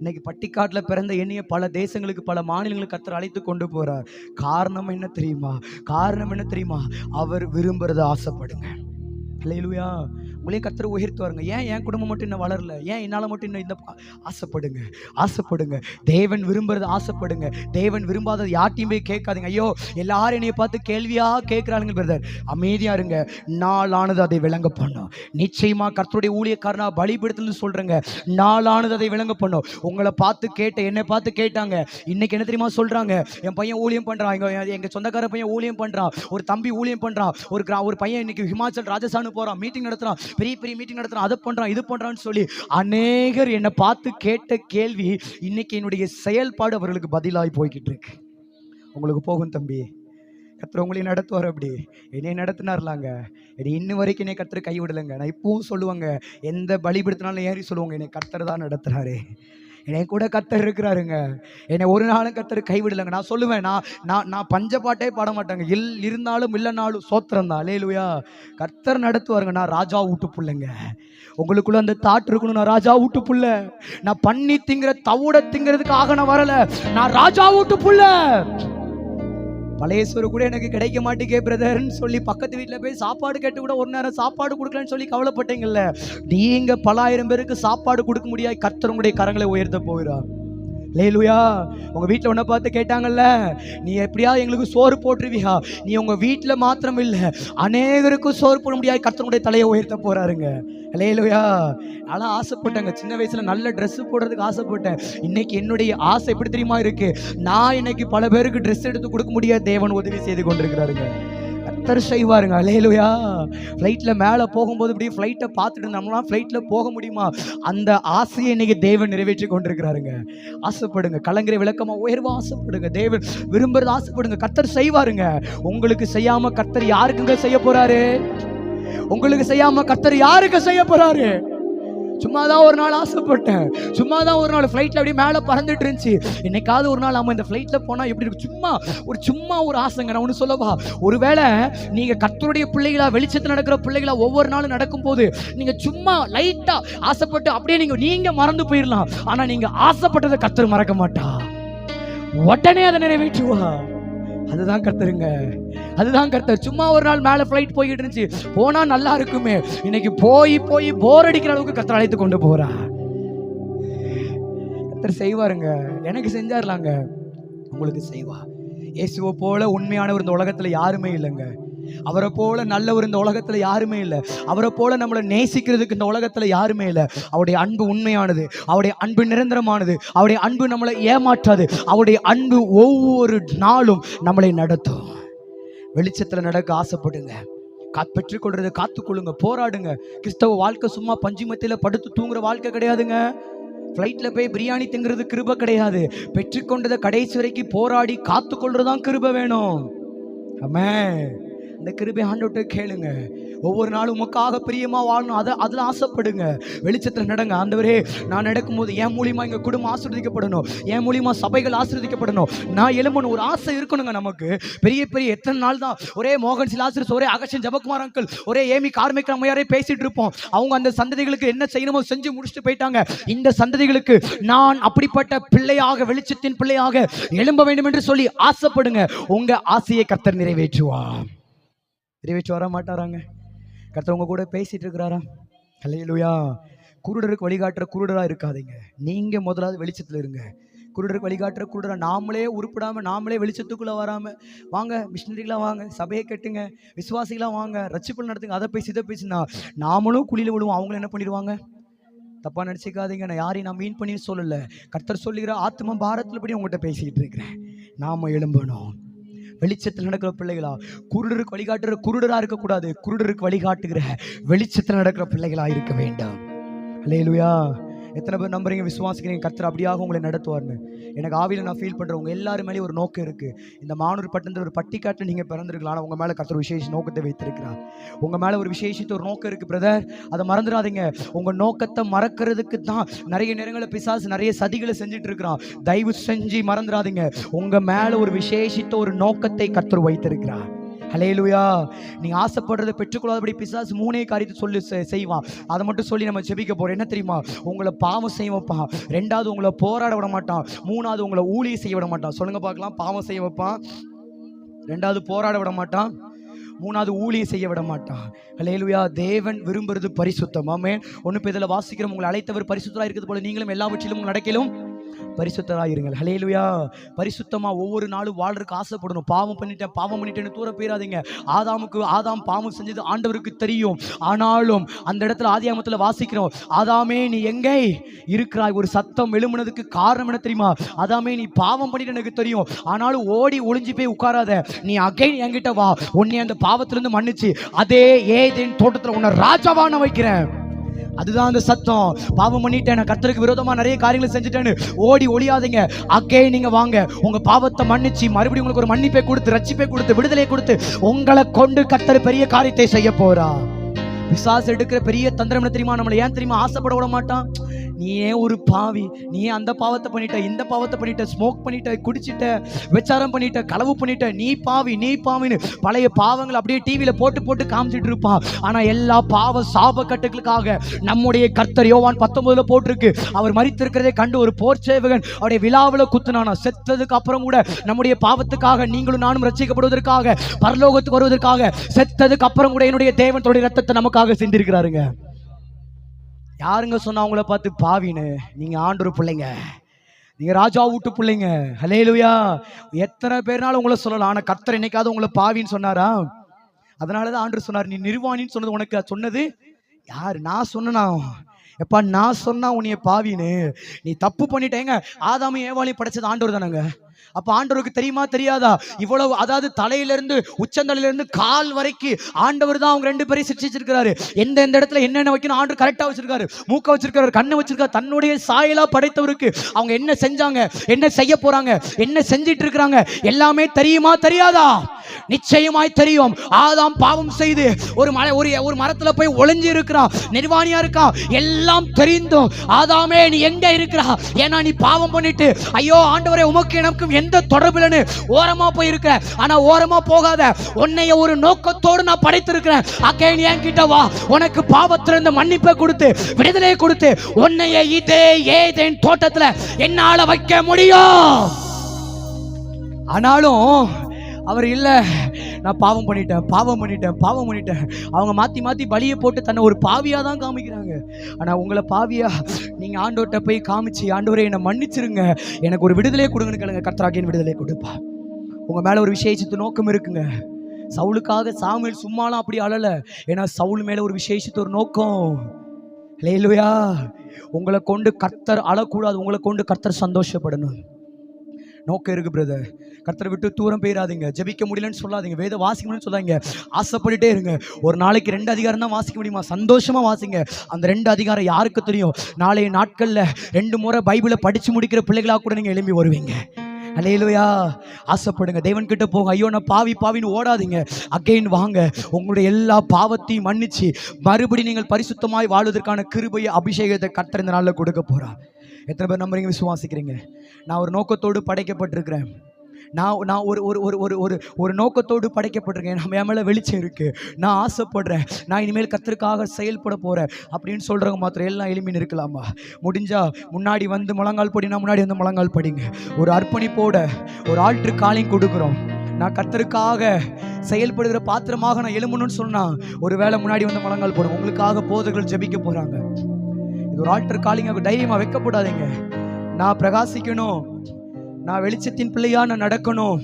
இன்னைக்கு பட்டிக்காட்டில் பிறந்த என்னைய பல தேசங்களுக்கு பல மாநிலங்களுக்கு கர்த்தர் அழைத்து கொண்டு போறார். காரணம் என்ன தெரியுமா? காரணம் என்ன தெரியுமா? அவர் விரும்புறத ஆசைப்படுங்க. அல்லேலூயா. உங்களையும் கர்த்தர் உயர்த்துவாருங்க. ஏன் என் குடும்பம் மட்டும் இன்னும் வளரல? ஏன் என்னால் மட்டும் இன்னும் இந்த ஆசைப்படுங்க, ஆசைப்படுங்க. தேவன் விரும்புறது ஆசைப்படுங்க. தேவன் விரும்பாதது யார்ட்டையும் போய் கேட்காதீங்க. ஐயோ எல்லாரும் என்னைய பார்த்து கேள்வியாக கேட்குறாங்க பிரதர், அமைதியா இருங்க. நாளானது அதை விளங்க பண்ணும். நிச்சயமா கர்த்தருடைய ஊழியக்காரனா பலிபீடத்துல சொல்றேங்க, நாளானது அதை விளங்க பண்ணும். உங்களை பார்த்து கேட்ட, என்னை பார்த்து கேட்டாங்க. இன்னைக்கு என்ன தெரியுமா சொல்றாங்க? என் பையன் ஊழியம் பண்றான், எங்க சொந்தக்கார பையன் ஊழியம் பண்றான், ஒரு தம்பி ஊழியம் பண்றான், ஒரு பையன் இன்னைக்கு ஹிமாச்சல் ராஜஸ்தான் போறான், மீட்டிங் நடத்துறான், பெரிய பெரிய மீட்டிங் நடத்துறான், அதை பண்றான் இது பண்றான்னு சொல்லி அநேகர் என்னை பார்த்து கேட்ட கேள்வி இன்னைக்கு என்னுடைய செயல்பாடு அவர்களுக்கு பதிலாகி போய்கிட்டு இருக்கு. உங்களுக்கு போகும் தம்பி, கர்த்தர் உங்களையும் நடத்துவார். அப்படி என்னை நடத்தினார்லாங்க, இன்னும் வரைக்கும் என்னை கர்த்தர் கைவிடலைங்க. நான் இப்பவும் சொல்லுவாங்க, எந்த பலிபீடத்தினாலும் ஏறி சொல்லுவாங்க, என்னை கர்த்தர் தான் நடத்துறாரு, என்னை கூட கர்த்தர் இருக்கிறாருங்க, என்னை ஒரு நாளும் கர்த்தர் கைவிடலைங்க. நான் சொல்லுவேன், நான் பஞ்சப்பாட்டே பாட மாட்டாங்க, இருந்தாலும் இல்லைனாலும் சோத்திரம் தான். அல்லேலூயா. கர்த்தர் நடத்துவாருங்க. நான் ராஜா வீட்டு புள்ளைங்க. உங்களுக்குள்ள அந்த தாட் இருக்கணும், நான் ராஜா வீட்டு புள்ள. நான் பண்ணி திங்கிற தவிட திங்கிறதுக்காக நான் வரல, நான் ராஜா வீட்டு புள்ள. பழையசோறு கூட எனக்கு கிடைக்க மாட்டேங்க பிரதர்ன்னு சொல்லி பக்கத்து வீட்டில் போய் சாப்பாடு கேட்டு கூட ஒரு நேரம் சாப்பாடு கொடுக்கலன்னு சொல்லி கவலைப்பட்டீங்கல்ல. நீங்க பல ஆயிரம் பேருக்கு சாப்பாடு கொடுக்க முடியாது, கர்த்தர் உங்களுடைய கரங்களை உயர்த்த போகிறார். அல்லேலூயா. உங்க வீட்டில் உன்னை பார்த்து கேட்டாங்கல்ல, நீ எப்படியா எங்களுக்கு சோறு போட்டுருவியா? நீ உங்க வீட்டில் மாத்திரம் இல்லை, அநேகருக்கும் சோறு போட முடியாது, கர்த்தருடைய தலையை உயர்த்த போறாருங்க. அல்லேலூயா. ஆனால் ஆசைப்பட்டேங்க, சின்ன வயசுல நல்ல ட்ரெஸ் போடுறதுக்கு ஆசைப்பட்டேன். இன்னைக்கு என்னுடைய ஆசை எப்படி தெரியுமா இருக்கு? நான் இன்னைக்கு பல பேருக்கு ட்ரெஸ் எடுத்து கொடுக்க முடியாது, தேவன் உதவி செய்து கொண்டிருக்கிறாருங்க. கர்த்தர் செய்வாருங்க. அல்லேலூயா. ஃப்ளைட்டில் மேலே போகும்போது இப்படி ஃப்ளைட்டை பார்த்துட்டு நம்மளாம் ஃப்ளைட்டில் போக முடியுமா? அந்த ஆசையை இன்னைக்கு தேவன் நிறைவேற்றி கொண்டிருக்கிறாருங்க. ஆசைப்படுங்க, கலங்கிற விளக்கமா உயர்வா ஆசைப்படுங்க. தேவன் விரும்புறது ஆசைப்படுங்க, கர்த்தர் செய்வாருங்க. உங்களுக்கு செய்யாம கர்த்தர் யாருக்குங்க செய்ய போறாரு? உங்களுக்கு செய்யாம கர்த்தர் யாருக்கு செய்ய போறாரு? சும்மாதான் ஒரு நாள் ஆசைப்பட்டேன், சும்மாதான் ஒரு நாள் ஃப்ளைட்ல அப்படியே மேலே பறந்துட்டு இருந்துச்சு. என்னைக்காவது ஒரு நாள் நம்ம இந்த ஃப்ளைட்ல போனா எப்படி இருக்கும்? சும்மா ஒரு ஆசைங்க. நான் ஒன்று சொல்லவா, ஒருவேளை நீங்க கர்த்தருடைய பிள்ளைகளா, வெளிச்சத்தில் நடக்கிற பிள்ளைகளா ஒவ்வொரு நாளும் நடக்கும் போது நீங்க சும்மா லைட்டா ஆசைப்பட்டு அப்படியே நீங்க மறந்து போயிடலாம். ஆனா நீங்க ஆசைப்பட்டதை கர்த்தர் மறக்க மாட்டா, உடனே அதை நிறைவேற்றுவா. அதுதான் கர்த்தருங்க, அதுதான் கர்த்தர். சும்மா ஒரு நாள் மேல ஃப்ளைட் போய்கிட்டு இருந்துச்சு, போனா நல்லா இருக்குமே, இன்னைக்கு போய் போர் அடிக்கிற அளவுக்கு கர்த்தர் அழைத்து கொண்டு போறா. கர்த்தர் செய்வாருங்க, எனக்கு செஞ்சார்லாங்க, உங்களுக்கு செய்வா. இயேசுவை போல உண்மையானவர் இந்த உலகத்துல யாருமே இல்லைங்க. அவரை போல நல்லவர் இந்த உலகத்துல யாருமே இல்லை. அவரை போல நம்மளை நேசிக்கிறதுக்கு இந்த உலகத்துல யாருமே இல்லை. அவருடைய அன்பு உண்மையானது, அவருடைய அன்பு நிரந்தரமானது, அவருடைய அன்பு நம்மளை ஏமாற்றாது, அவருடைய அன்பு ஒவ்வொரு நாளும் நம்மளை நடத்தும். வெளிச்சத்துல நடக்க ஆசைப்படுங்க, பெற்றுக்கொள்றதை காத்துக்கொள்ளுங்க, போராடுங்க. கிறிஸ்தவ வாழ்க்கை சும்மா பஞ்சு மத்தியில படுத்து தூங்குற வாழ்க்கை கிடையாதுங்க. ஃப்ளைட்ல போய் பிரியாணி திங்கிறது கிருபை கிடையாது. பெற்றுக்கொண்டதை கடைசி வரைக்கும் போராடி காத்துக்கொள்றதுதான் கிருபை வேணும். ஆமென். இந்த கிருபை ஆண்டவர்கிட்ட கேளுங்க. ஒவ்வொரு நாளும் உமக்காக பிரியமா வாழணும், அதில் ஆசைப்படுங்க. வெளிச்சத்தில் நடங்க. ஆண்டவரே, நான் நடக்கும்போது என் மூலியமா எங்க குடும்பம் ஆசீர்வதிக்கப்படணும், என் மூலியமா சபைகள் ஆசீர்வதிக்கப்படணும், நான் எழும்பணும், ஒரு ஆசை இருக்கணுங்க நமக்கு. பெரிய எத்தனை நாள் தான் ஒரே மோகன் சிலாசிரஸ், ஒரே அகஷன் ஜபகுமார் அங்கிள், ஒரே ஏமி கார்மிக் அம்மையாரே பேசிட்டு இருப்போம். அவங்க அந்த சந்ததிகளுக்கு என்ன செய்யணுமோ செஞ்சு முடிச்சுட்டு போயிட்டாங்க. இந்த சந்ததிகளுக்கு நான் அப்படிப்பட்ட பிள்ளையாக, வெளிச்சத்தின் பிள்ளையாக எழும்ப வேண்டும் என்று சொல்லி ஆசைப்படுங்க. உங்க ஆசையை கர்த்தர் நிறைவேற்றுவார். நிறைவேற்றி வர மாட்டாராங்க? கர்த்தர் உங்க கூட பேசிட்டு இருக்கிறாரா? அல்லேலூயா. குருடருக்கு வழிகாட்டுற குருடரா இருக்காதீங்க, நீங்க முதலாவது வெளிச்சத்துல இருங்க. குருடருக்கு வழிகாட்டுற குருடரா நாமளே உருப்பிடாம, நாமளே வெளிச்சத்துக்குள்ள வராம, வாங்க மிஷினரிகளாக வாங்க, சபையை கட்டுங்க, விசுவாசிகளாக வாங்க, ரட்சிப்பு நடத்துங்க, அதை பேசி இதை பேசினா நாமளும் குழியில விடுவோம். அவங்களும் என்ன பண்ணிடுவாங்க? தப்பா நினைச்சிக்காதீங்க, நான் யாரையும் நான் மீன் பண்ணி சொல்லல. கர்த்தர் சொல்லுகிற ஆத்ம பாரத்தில் படி உங்கள்கிட்ட பேசிக்கிட்டு இருக்கிறேன். நாம எழும்பணும். வெளிச்சத்தில் நடக்கிற பிள்ளைகளா, குருடருக்கு வழிகாட்டுற குருடரா இருக்கக்கூடாது, குருடருக்கு வழிகாட்டுகிற வெளிச்சத்தில் நடக்கிற பிள்ளைகளா இருக்க வேண்டாம். அல்லேலூயா. எத்தனை பேர் நம்புறீங்க, விசுவாசிக்கிறீங்க கர்த்தர் அப்படியாக உங்களை நடத்துவார்னு? எனக்கு ஆவியில் நான் ஃபீல் பண்ணுறேன், உங்கள் எல்லாரும் மேலேயும் ஒரு நோக்கம் இருக்குது. இந்த மானூர் பட்டணத்தில் ஒரு பட்டிக்காட்டில் நீங்கள் பிறந்திருக்கலாம், ஆனால் உங்கள் மேலே கர்த்தர் விசேஷ நோக்கத்தை வைத்திருக்கிறார். உங்கள் மேலே ஒரு விசேஷித்த ஒரு நோக்கம் இருக்குது பிரதர், அதை மறந்துடாதீங்க. உங்கள் நோக்கத்தை மறக்கிறதுக்கு தான் நிறைய நேரங்களில் பிசாசு நிறைய சதிகளை செஞ்சுட்டு இருக்கிறான். தயவு செஞ்சு மறந்துடாதீங்க, உங்கள் மேலே ஒரு விசேஷித்த ஒரு நோக்கத்தை கர்த்தர் வைத்திருக்கிறார். ஹல்லேலூயா. நீங்க ஆசைப்படுறதை பெற்றுக்கொள்ளாதபடி பிசாசு மூணே காரியத்தை சொல்லி செய்வான். அதை மட்டும் சொல்லி நம்ம ஜெபிக்க போறோம். என்ன தெரியுமா? உங்களை பாவம் செய்ய வைப்பான், ரெண்டாவது உங்களை போராட விட மாட்டான், மூணாவது உங்களை ஊழியம் செய்ய விட மாட்டான். சொல்லுங்க பார்க்கலாம். பாவம் செய்ய வைப்பான், ரெண்டாவது போராட விட மாட்டான், மூணாவது ஊழியம் செய்ய விட மாட்டான். ஹல்லேலூயா. தேவன் விரும்புறது பரிசுத்தம். ஆமென். ஒன்று இப்போ இதில் வாசிக்கிறோம், உங்களை அழைத்தவர் பரிசுத்தராக இருக்கிறது போல நீங்களும் எல்லாவற்றிலும் நடக்கிலும் பரிசுத்தராயிருங்கள். ஹல்லேலூயா. பரிசுத்தமா ஒவ்வொரு நாளும் வாழ்றதுக்கு ஆசைப்படணும். பாவம் பண்ணிட்டேன்னு தூர போயிடாதீங்க. ஆதாம் பாவம் செஞ்சது ஆண்டவருக்கு தெரியும். ஆனாலும் அந்த இடத்துல ஆதியாகமத்தில் வாசிக்கிறோம், ஆதாமே நீ எங்கே இருக்கிறாய்? ஒரு சத்தம் எழும்புனதுக்கு காரணம் என்ன தெரியுமா? ஆதாமே நீ பாவம் பண்ணிட்டு எனக்கு தெரியும், ஆனாலும் ஓடி ஒளிஞ்சு போய் உட்காராத, நீ அகைன் என்கிட்ட வா, உன்னை அந்த பாவத்திலிருந்து மன்னிச்சு அதே ஏதேன் தோட்டத்தில் உன்னை ராஜாவான வைக்கிறேன். அதுதான் அந்த சத்தம். பாவம் பண்ணிட்டேன், கர்த்தருக்கு விரோதமா நிறைய காரியங்களை செஞ்சுட்டேன்னு ஓடி ஒளியாதீங்க. அக்கே நீங்க வாங்க, உங்க பாவத்தை மன்னிச்சு மறுபடியும் உங்களுக்கு ஒரு மன்னிப்பை கொடுத்து, ரட்சிப்பை கொடுத்து, விடுதலை கொடுத்து உங்களை கொண்டு கர்த்தர் பெரிய காரியத்தை செய்ய போறா. பிசாசு எடுக்கிற பெரிய தந்திரம் என்ன தெரியுமா? நம்மளை ஏன் தெரியுமா ஆசைப்பட விட மாட்டான்? நீ ஏன் ஒரு பாவி, நீ ஏன் அந்த பாவத்தை பண்ணிட்ட, இந்த பாவத்தை பண்ணிட்ட, ஸ்மோக் பண்ணிட்ட, குடிச்சிட்ட, விசாரம் பண்ணிட்ட, களவு பண்ணிட்ட, நீ பாவின்னு பழைய பாவங்கள் அப்படியே டிவியில போட்டு காமிச்சிட்டு இருப்பான். ஆனா எல்லா பாவ சாப கட்டுகளுக்காக நம்முடைய கர்த்தர் யோவான் 19 போட்டிருக்கு, அவர் மரித்திருக்கிறதை கண்டு ஒரு போர் சேவகன் அவருடைய விழாவில் குத்துனானா. செத்ததுக்கு அப்புறம் கூட நம்முடைய பாவத்துக்காக நீங்களும் நானும் ரட்சிக்கப்படுவதற்காக, பரலோகத்துக்கு வருவதற்காக, செத்ததுக்கு அப்புறம் கூட என்னுடைய தேவன் தன்னுடைய ரத்தத்தை நமக்காக செஞ்சிருக்கிறாருங்க. யாருங்க சொன்னா அவங்கள பார்த்து பாவின்னு? நீங்க ஆண்டவர் பிள்ளைங்க, நீங்க ராஜா வீட்டு பிள்ளைங்க. ஹல்லேலூயா. எத்தனை பேர்னாலும் உங்களை சொல்லலாம், ஆனா கர்த்தர் என்னைக்காவது உங்களை பாவின்னு சொன்னாரா? அதனாலதான் ஆண்டவர் சொன்னார், நீ நிர்வாணின்னு சொன்னது உனக்கு சொன்னது யாரு? நான் சொன்னா எப்பா, நான் சொன்னா உன்னைய பாவின்னு? நீ தப்பு பண்ணிட்டேங்க. ஆதாம ஏவாளையும் படைச்சது ஆண்டவர் தானங்க. அப்ப ஆண்டவருக்கு தெரியுமா தெரியாதா? இவ்வளவு, அதாவது தலையிலிருந்து உச்சந்தலையிலிருந்து கால் வரைக்கும் ஆண்டவர் தான் அவங்க 2 பேரையும் சிருஷ்டிச்சிருக்கிறாரு. எந்த இடத்துல என்னென்ன வைக்கணும் ஆண்டவர் கரெக்டா வச்சிருக்காரு. மூக்க வச்சிருக்காரு, கண்ணை வச்சிருக்காரு. தன்னுடைய சாயலா படைத்தவருக்கு அவங்க என்ன செஞ்சாங்க, என்ன செய்ய போறாங்க, என்ன செஞ்சிட்டு இருக்கிறாங்க எல்லாமே தெரியுமா தெரியாதா? நிச்சயமாய் தெரியும். ஆதாம் பாவம் செய்து ஒரு மரத்துல போய் ஒளிஞ்சு இருக்கிறான், நிர்வாணியா இருக்கான். எல்லாம் தெரிந்தும் ஆதாமே நீ எங்க இருக்கிறா? ஏன்னா நீ பாவம் பண்ணிட்டு ஐயோ ஆண்டவரே உமக்கு எனக்கும் எந்த தொடர்பு இல்லைன்னு ஓரமா போய் இருக்க. ஆனா ஓரமா போகாத, உன்னைய ஒரு நோக்கத்தோடு நான் படைத்திருக்கிறேன். அகைன் என்கிட்ட வா, உனக்கு பாவத்திலிருந்து மன்னிப்பை கொடுத்து விடுதலை கொடுத்து உன்னைய இதே ஏதேன் தோட்டத்துல என்னால வைக்க முடியும். ஆனாலும் அவர் இல்ல, நான் பாவம் பண்ணிட்டேன். அவங்க மாத்தி பலியை போட்டு தன்னை ஒரு பாவியா தான் காமிக்கிறாங்க. ஆனா உங்களை பாவியா நீங்க ஆண்டவர்கிட்ட போய் காமிச்சு, ஆண்டவரே என்னை மன்னிச்சிருங்க, எனக்கு ஒரு விடுதலை கொடுங்கன்னு கேளுங்க. கர்த்தராகிய விடுதலை கொடுப்பா. உங்க மேல ஒரு விசேஷித்த நோக்கம் இருக்குங்க. சவுலுக்காக சாமுவேல் சும்மாலாம் அப்படி அழல. ஏன்னா சவுல் மேல ஒரு விசேஷித்த ஒரு நோக்கம். ஹல்லேலூயா. உங்களை கொண்டு கர்த்தர் அழக்கூடாது, உங்களை கொண்டு கர்த்தர் சந்தோஷப்படணும். நோக்கம் இருக்கு பிரதர். கர்த்தரை விட்டு தூரம் போயிடாதீங்க. ஜெபிக்க முடியலன்னு சொல்லாதீங்க, வேத வாசிக்க முடியலன்னு சொல்லாதீங்க. ஆசைப்பட்டுட்டே இருங்க. ஒரு நாளைக்கு 2 அதிகாரம் தான் வாசிக்க முடியுமா? சந்தோஷமா வாசிங்க. அந்த 2 அதிகாரம் யாருக்கு தெரியும்? நாளைய நாட்கள்ல 2 முறை பைபிளை படிச்சு முடிக்கிற பிள்ளைகளா கூட நீங்க எழும்பி வருவீங்க. அல்லேலூயா. ஆசைப்படுங்க, தேவன் கிட்ட போங்க. ஐயோ நான் பாவின்னு ஓடாதீங்க. அகைன் வாங்க, உங்களுடைய எல்லா பாவத்தையும் மன்னிச்சு மறுபடி நீங்கள் பரிசுத்தமாய் வாழ்வதற்கான கிருபையை அபிஷேகத்தை கர்த்தர் இந்த நாளில் கொடுக்க போறார். எத்தனை பேர் நம்புறீங்க, விசுவாசிக்கிறீங்க? நான் ஒரு நோக்கத்தோடு படைக்கப்பட்டிருக்கிறேன். நான் ஒரு நோக்கத்தோடு படைக்கப்பட்டிருக்கேன். நம்ம என் மேலே வெளிச்சம் இருக்கு, நான் ஆசைப்படுறேன், நான் இனிமேல் கர்த்தருக்காக செயல்பட போறேன் அப்படின்னு சொல்றவங்க மாத்திரம் எல்லாம் எளிமைன்னு இருக்கலாமா? முடிஞ்சா முன்னாடி வந்து முழங்கால் படினா முன்னாடி வந்து முழங்கால் படிங்க. ஒரு அர்ப்பணிப்போட ஒரு ஆல்ட்ரு காலிங் கொடுக்குறோம். நான் கர்த்தருக்காக செயல்படுகிற பாத்திரமாக நான் எழுமணும்னு சொன்னா ஒரு வேளை முன்னாடி வந்து முழங்கால் போடுங்க. உங்களுக்காக போதர்கள் ஜெபிக்க போறாங்க. இது ஒரு ஆல்டர் காலிங். தைரியமா வைக்கப்படாதீங்க. நான் பிரகாசிக்கணும், நான் வெளிச்சத்தின் பிள்ளையா நான் நடக்கணும்,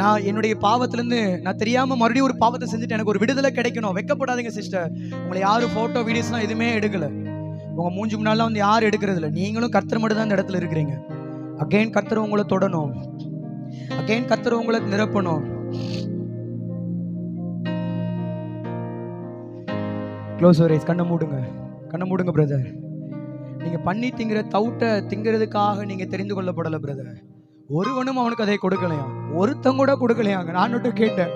நான் என்னுடைய பாவத்திலிருந்து நான் தெரியாம மறுபடியும் ஒரு பாவத்தை செஞ்சுட்டு எனக்கு ஒரு விடுதலை கிடைக்கணும். வைக்கப்படாதீங்க சிஸ்டர். உங்களை யாரும் போட்டோ வீடியோஸ்லாம் எதுவுமே எடுக்கல. உங்க மூஞ்சி முன்னால வந்து யாரும் எடுக்கிறது இல்லை. நீங்களும் கர்த்தர் மட்டும் தான் இந்த இடத்துல இருக்கிறீங்க. அகைன் கர்த்தர் உங்களை தொடணும், அகைன் கர்த்தர் உங்களை நிரப்பணும். Close your eyes. கண்ணை மூடுங்க பிரதர். நீங்க பண்ணி திங்கிற தவுட்டை திங்கிறதுக்காக நீங்க தெரிந்து கொள்ளப்படல பிரதர். ஒருவனும் அவனுக்கு அதை கொடுக்கலையா, ஒருத்தங்க கூட கொடுக்கலையாங்க. நான் மட்டும் கேட்டேன்,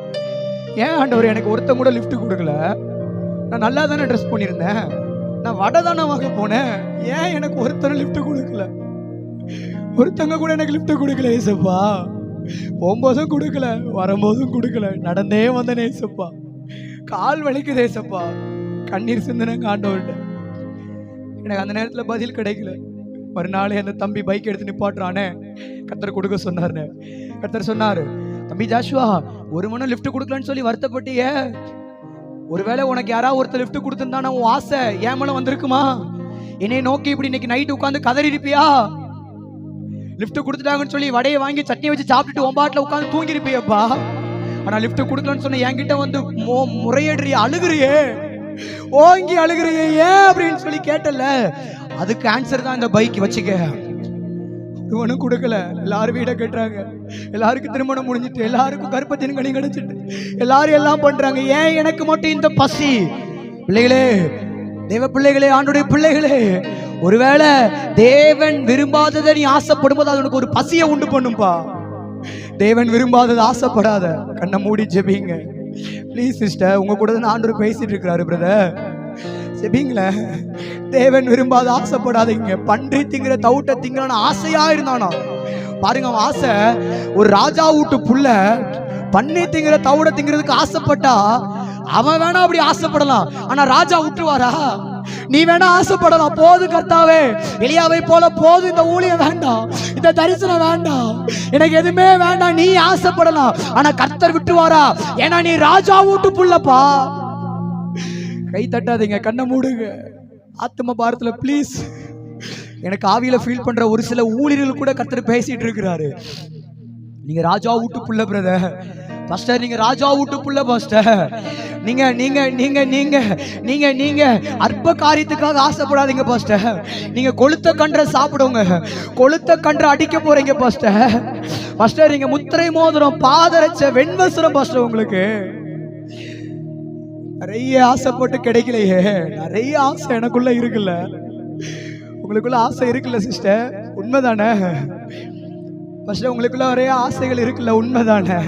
ஏன் ஆண்டவர் எனக்கு ஒருத்தங்க கூட லிஃப்ட் கொடுக்கல? நான் நல்லா தானே ட்ரெஸ் பண்ணியிருந்தேன், நான் வடை தானே வாங்க போனேன், ஏன் எனக்கு ஒருத்தரும் லிஃப்ட் கொடுக்கல? ஒருத்தங்க கூட எனக்கு லிஃப்ட் கொடுக்கல ஏசப்பா. போகும்போதும் கொடுக்கல, வரும்போதும் கொடுக்கல, நடந்தே வந்தேன் ஏசப்பா. கால் வலிக்குது ஏசப்பா. கண்ணீர் சிந்தனைங்க ஆண்டவர்கிட்ட. எனக்கு அந்த நேரத்தில் பதில் கிடைக்கல. மறுநாள் அந்த தம்பி பைக் எடுத்து நிப்பாட்டுறானே, கர்த்தர் கொடுக்க சொன்னார்னு. கர்த்தர் சொன்னாரு, தம்பி ஜாஷுவா, ஒரு மணி லிஃப்ட் கொடுக்கலன்னு சொல்லி வருத்தப்பட்டியே, ஒருவேளை உனக்கு யாராவது ஒருத்தர் லிஃப்ட் கொடுத்துருந்தானா உன் ஆசை ஏன் மேல வந்திருக்குமா? என்னை நோக்கி இப்படி இன்னைக்கு நைட்டு உட்காந்து கதறி இருப்பியா? லிஃப்ட் கொடுத்துட்டாங்கன்னு சொல்லி வடையை வாங்கி சட்னி வச்சு சாப்பிட்டுட்டு ஒம்பாட்டில் உட்காந்து தூங்கி இருப்பியப்பா. ஆனா லிஃப்ட் கொடுக்கலன்னு சொன்ன என்கிட்ட வந்து முறையேறிய அழுகுறியே, ஓங்கி அழுகுறியே, ஏன் அப்படின்னு சொல்லி கேட்டல. அதுக்கு ஆன்சர் தான் இந்த பைக். வச்சுக்க, ஒன்னும் கொடுக்கல. எல்லாரும் வீட கட்டுறாங்க, எல்லாருக்கும் திருமணம் முடிஞ்சிட்டு, எல்லாருக்கும் கருப்பத்தின் கனி கிடைச்சிட்டு, எல்லாரும் எல்லாம் பண்றாங்க. ஏன் எனக்கு மட்டும் இந்த பசி? பிள்ளைகளே, தேவ பிள்ளைகளே, ஆண்டுடைய பிள்ளைகளே, ஒருவேளை தேவன் விரும்பாததை நீ ஆசைப்படும் போது அது உனக்கு ஒரு பசியை உண்டு பண்ணும்பா. தேவன் விரும்பாதது ஆசைப்படாத. கண்ணை மூடி ஜெபிங்க ப்ளீஸ் சிஸ்டர். உங்க கூட தான் ஆண்டவர் பேசிட்டு இருக்கிறாரு பிரதர். ஜெபிங்களே. தேவன் விரும்பாத ஆசைப்படாதீங்க. பன்றி திங்கிற தவுட்டை திங்கறான ஆசையா இருந்தானா பாருங்க. அவன் ஆசை, ஒரு ராஜா வீட்டு புள்ள பன்றி திங்கிற தவுட திங்கிறதுக்கு ஆசைப்பட்டா அவன் வேணா அப்படி ஆசைப்படலாம், ஆனா ராஜா விட்டுருவாரா? நீ வேணா ஆசைப்படலாம். போது கர்த்தாவே, எலியாவை போல போது, இந்த ஊழியம் வேண்டாம், இந்த தரிசனம் வேண்டாம், எனக்கு எதுவுமே வேண்டாம், நீ ஆசைப்படலாம். ஆனா கர்த்தர் விட்டுவாரா? ஏன்னா நீ ராஜா வீட்டு புள்ளப்பா. கை தட்டாதீங்க, கண்ணை மூடுங்க. ஆத்ம பாரத்துல ப்ளீஸ். எனக்கு ஆவியில ஃபீல் பண்ற ஒரு சில ஊழியர்கள் கூட கர்த்தர் பேசிட்டு இருக்கிறாரு. நீங்க ராஜா வீட்டு புள்ள பிரதர், பாஸ்டர் நீங்க ராஜா வீட்டு புள்ள பாஸ்டர். நீங்க நீங்க நீங்க நீங்க நீங்க நீங்க அற்ப காரியத்துக்காக ஆசைப்படாதீங்க பாஸ்டர். நீங்க கொளுத்த கன்றை சாப்பிடுங்க, கொளுத்த கன்றை அடிக்க போறீங்க பாஸ்டர். பாஸ்டர் நீங்க முத்திரை மோதிரம் பாதரச்ச வெண்வசரம் பாஸ்டர். உங்களுக்கு நிறைய ஆசைப்பட்டு கிடைக்கலையே, நிறைய ஆசை எனக்குள்ள இருக்குல்ல, உங்களுக்குள்ள ஆசை இருக்குல்ல சிஸ்டர், உண்மைதானே பாஸ்டர்? உங்களுக்குள்ள நிறைய ஆசைகள் இருக்குல்ல, உண்மைதானே?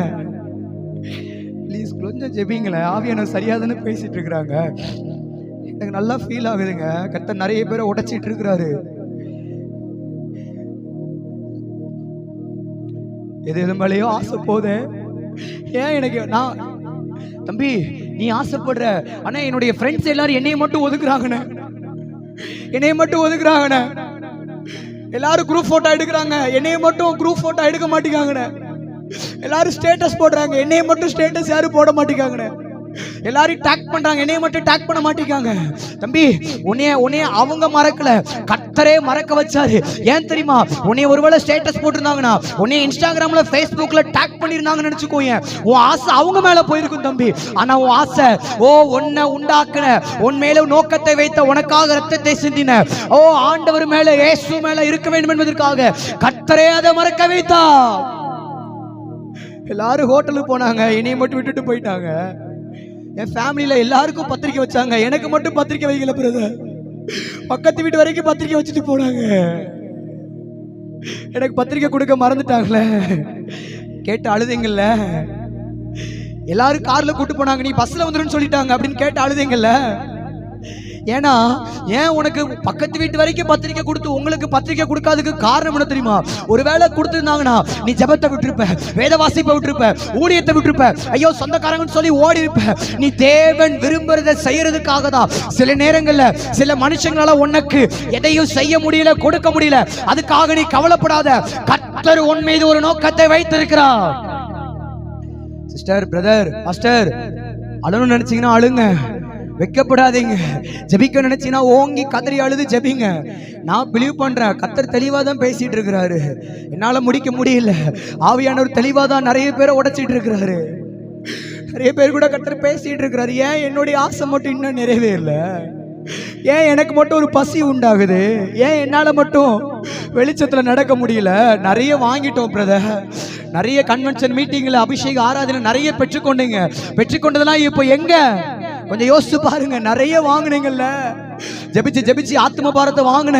ப்ளீஸ் கொஞ்சம் ஜெபிங்களேன். ஆவியானவர் சரியா தானே பேசிட்டு இருக்கிறாங்க. எனக்கு நல்லா ஃபீல் ஆகுதுங்க. கர்த்தர் நிறைய பேரை உடைச்சிட்டு இருக்கிறாரு. எது மேலேயோ ஆசை போதே. ஏன் எனக்கு நான் தம்பி நீ ஆசைப்படுற, ஆனா என்னுடைய ஃப்ரெண்ட்ஸ் எல்லாரும் என்னைய மட்டும் ஒதுக்குறாங்கண்ணே, என்னைய மட்டும் ஒதுக்குறாங்கண்ணே. எல்லாரும் குரூப் போட்டோ எடுக்கிறாங்க, என்னைய மட்டும் குரூப் போட்டோ எடுக்க மாட்டேங்காங்கண்ணே. எல்லாரும் ஸ்டேட்டஸ் போடுறாங்க, என்னைய மட்டும் ஸ்டேட்டஸ் யாரும் போட மாட்டேங்காங்கண்ணே. எல்லாரும் டாக் பண்றாங்க, என்னைய மட்டும் டாக் பண்ண மாட்டேங்காங்க. தம்பி உன்னைய அவங்க மறக்கல, கர்த்தரே மறக்க வச்சாரு. ஏன் தெரியுமா? உன்னைய ஒருவேளை ஸ்டேட்டஸ் போட்டிருந்தாங்கன்னா, உன்னைய இன்ஸ்டாகிராம்ல ஃபேஸ்புக்ல டாக் பண்ணிருந்தாங்கன்னு நினைச்சுக்கோங்க, உன் ஆசை அவங்க மேல போயிருக்கும் தம்பி. ஆனா உன் ஆசை உன்னை உண்டாக்குன, உன் மேல நோக்கத்தை வைத்த, உனக்காக ரத்தத்தை சிந்தின ஆண்டவர் மேல, இயேசு மேல இருக்க வேண்டும் என்பதற்காக கர்த்தரே அதை மறக்க வைத்தா. எல்லாரும் ஹோட்டலுக்கு போனாங்க, என்னைய மட்டும் விட்டுட்டு போயிட்டாங்க. என் ஃபேமிலியில எல்லாருக்கும் பத்திரிக்கை வச்சாங்க, எனக்கு மட்டும் பத்திரிக்கை வைக்கல பிரதர். பக்கத்து வீட்டு வரைக்கும் பத்திரிக்கை வச்சுட்டு போனாங்க, எனக்கு பத்திரிக்கை கொடுக்க மறந்துட்டாங்களே. கேட்டு அழுதீங்கல்ல. எல்லாரும் கார்ல கூட்டு போனாங்க, நீ பஸ்ல வந்துருன்னு சொல்லிட்டாங்க அப்படின்னு கேட்டு அழுதீங்கல்ல. ஏன்னா ஏன் உனக்கு பக்கத்து வீட்டு வரைக்கும் பத்திரிக்கை கொடுத்து உங்களுக்கு பத்திரிக்கை கொடுக்காததுக்கு காரணம் என்ன தெரியுமா? ஒருவேளை கொடுத்துருந்தாங்கன்னா நீ ஜெபத்தை விட்டுருப்ப, வேத வாசிப்பை விட்டுருப்ப, ஊழியத்தை விட்டுருப்ப, ஐயோ சொந்தக்காரங்கன்னு சொல்லி ஓடி இருப்ப. நீ தேவன் விரும்புறதை செய்யறதுக்காக தான் சில நேரங்கள்ல சில மனுஷங்களால உனக்கு எதையும் செய்ய முடியல, கொடுக்க முடியல. அதுக்காக நீ கவலைப்படாத, கர்த்தர் உன் மீது ஒரு நோக்கத்தை வைத்திருக்கிறார். சிஸ்டர், பிரதர், பாஸ்டர், அழணும்னு நினைச்சீங்கன்னா அழுங்க, வெக்கப்படாதீங்க. ஜெபிக்க நினைச்சீங்கன்னா ஓங்கி கதறி அழுது ஜெபிங்க. நான் பிலீவ் பண்றேன், கர்த்தர் தெளிவா தான் பேசிட்டு இருக்கிறாரு. என்னால முடிக்க முடியல, ஆவியானவர் தெளிவா தான் நிறைய பேரை உடைச்சிட்டு இருக்கிறாரு. நிறைய பேர் கூட கர்த்தர் பேசிட்டு இருக்கிறாரு. ஏன் என்னுடைய ஆசை மட்டும் இன்னும் நிறைவேறல? ஏன் எனக்கு மட்டும் ஒரு பசி உண்டாகுது? ஏன் என்னால மட்டும் வெளிச்சத்துல நடக்க முடியல? நிறைய வாங்கிட்டோம் பிரதர், நிறைய கன்வென்ஷன் மீட்டிங்ல அபிஷேக ஆராதனை நிறைய பெற்றுக்கொண்டீங்க. பெற்றுக்கொண்டதெல்லாம் இப்போ எங்க? கொஞ்சம் யோசிச்சு பாருங்க. நிறைய வாங்குனீங்கல்ல, ஜெபிச்சு ஜெபிச்சு ஆத்ம பாரத்தை வாங்கின,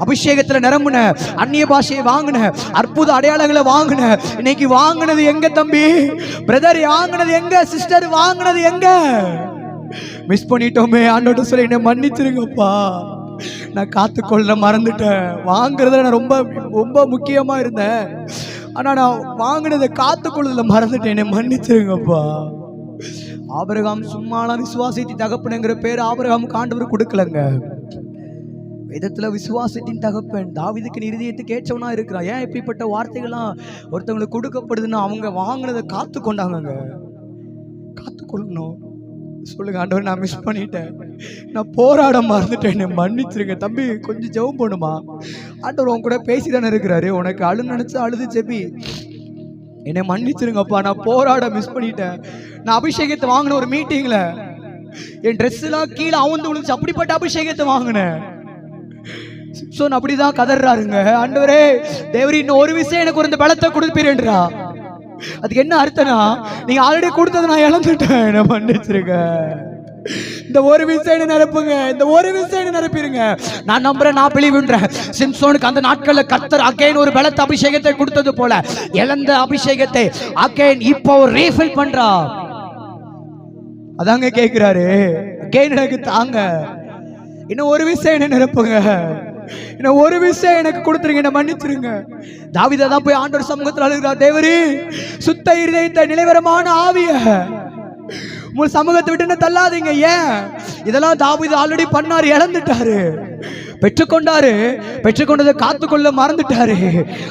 அபிஷேகத்துல நிரம்புன, அந்நிய பாஷையை வாங்கின, அற்புத அடையாளங்களை வாங்கின. இன்னைக்கு வாங்கினது எங்க தம்பி? பிரதர் வாங்கினது எங்க? சிஸ்டர் வாங்கினது எங்க? மிஸ் பண்ணிட்டோமே. ஆண்டவர்ட்ட சொல்லி என்ன மன்னிச்சிருங்கப்பா, நான் காத்துக்கொள்ள மறந்துட்டேன். வாங்குறதுல நான் ரொம்ப ரொம்ப முக்கியமா இருந்தேன், ஆனா நான் வாங்கினதை காத்துக்கொள்ளுதல மறந்துட்டேன், என்ன மன்னிச்சிருங்கப்பா. ஆபிரகாம் சும்மாலாம் விசுவாசத்தின் தகப்பனுங்கிற பேர் ஆபிரகாமுக்கு ஆண்டவர் கொடுக்கலங்க. வேதத்துல விசுவாசத்தின் தகப்பன், தாவீதுக்கு இருதயத்துக்கு ஏற்றவனா இருக்கிறான். ஏன் இப்படிப்பட்ட வார்த்தைகள்லாம் ஒருத்தவங்களுக்கு கொடுக்கப்படுதுன்னா அவங்க வாங்கினதை காத்து கொண்டாங்க. காத்துக்கொள்ளணும். சொல்லுங்க, ஆண்டவர் நான் மிஸ் பண்ணிட்டேன், நான் போராட மறந்துட்டேன், மன்னிச்சிருங்க. தம்பி கொஞ்சம் ஜெபம் பண்ணுமா? ஆண்டவர் உன் கூட பேசிதானே இருக்கிறாரு. உனக்கு அழு நினைச்சா அழுது ஜெபி, என்னை மன்னிச்சிருங்கப்பா, நான் போராட மிஸ் பண்ணிட்டேன். நான் அபிஷேகத்தை வாங்கின ஒரு மீட்டிங்ல என் ட்ரெஸ் எல்லாம் கீழே அவுந்து விழுந்துச்சு, அப்படிப்பட்ட அபிஷேகத்தை வாங்கினேன். சிம்சோன் அப்படிதான் கதறாருங்க. ஆண்டவரே தேவரே, இன்னும் ஒரு விஷயம் எனக்கு ஒரு இந்த பலத்தை கொடுப்பீரேன்றா. அதுக்கு என்ன அர்த்தம்னா, நீங்க ஆல்ரெடி கொடுத்ததை நான் இழந்துட்டேன், என்ன மன்னிச்சிருங்க. இந்த ஒரு விஷயம் நிரப்புங்க, இந்த ஒரு விஷயம் நிரப்பிடுங்க. நான் நம்புறேன், நான் பிலிவுன்றேன். சிம்சோனுக்கு அந்த நாட்கள்ல கர்த்தர் அகைன் ஒரு பலத்த அபிஷேகத்தை கொடுத்தது போல இழந்த அபிஷேகத்தை அகைன் இப்போ ரீஃபில் பண்றா. அதாங்க கேட்கிறாரு, அகைன் எனக்கு தாங்க, இன்னும் ஒரு விஷயம் என்ன நிரப்புங்க, இன்னும் ஒரு விஷயம் எனக்கு கொடுத்துருங்க, என்ன மன்னிச்சிருங்க. தாவீது தான் போய் ஆண்டவர் சமூகத்தில் அழுகிறார். தேவரே, சுத்த இருதயத்தை, நிலைவரமான ஆவிய உங்க சமூகத்தை விட்டு என்ன தள்ளாதீங்க. ஏன்? இதெல்லாம் தாவீது ஆல்ரெடி பண்ணாரு, இழந்துட்டாரு. பெற்றுக்கொண்டாரு. பெற்றுக்கொண்டதை காத்துக்கொள்ள மறந்துட்டாரு.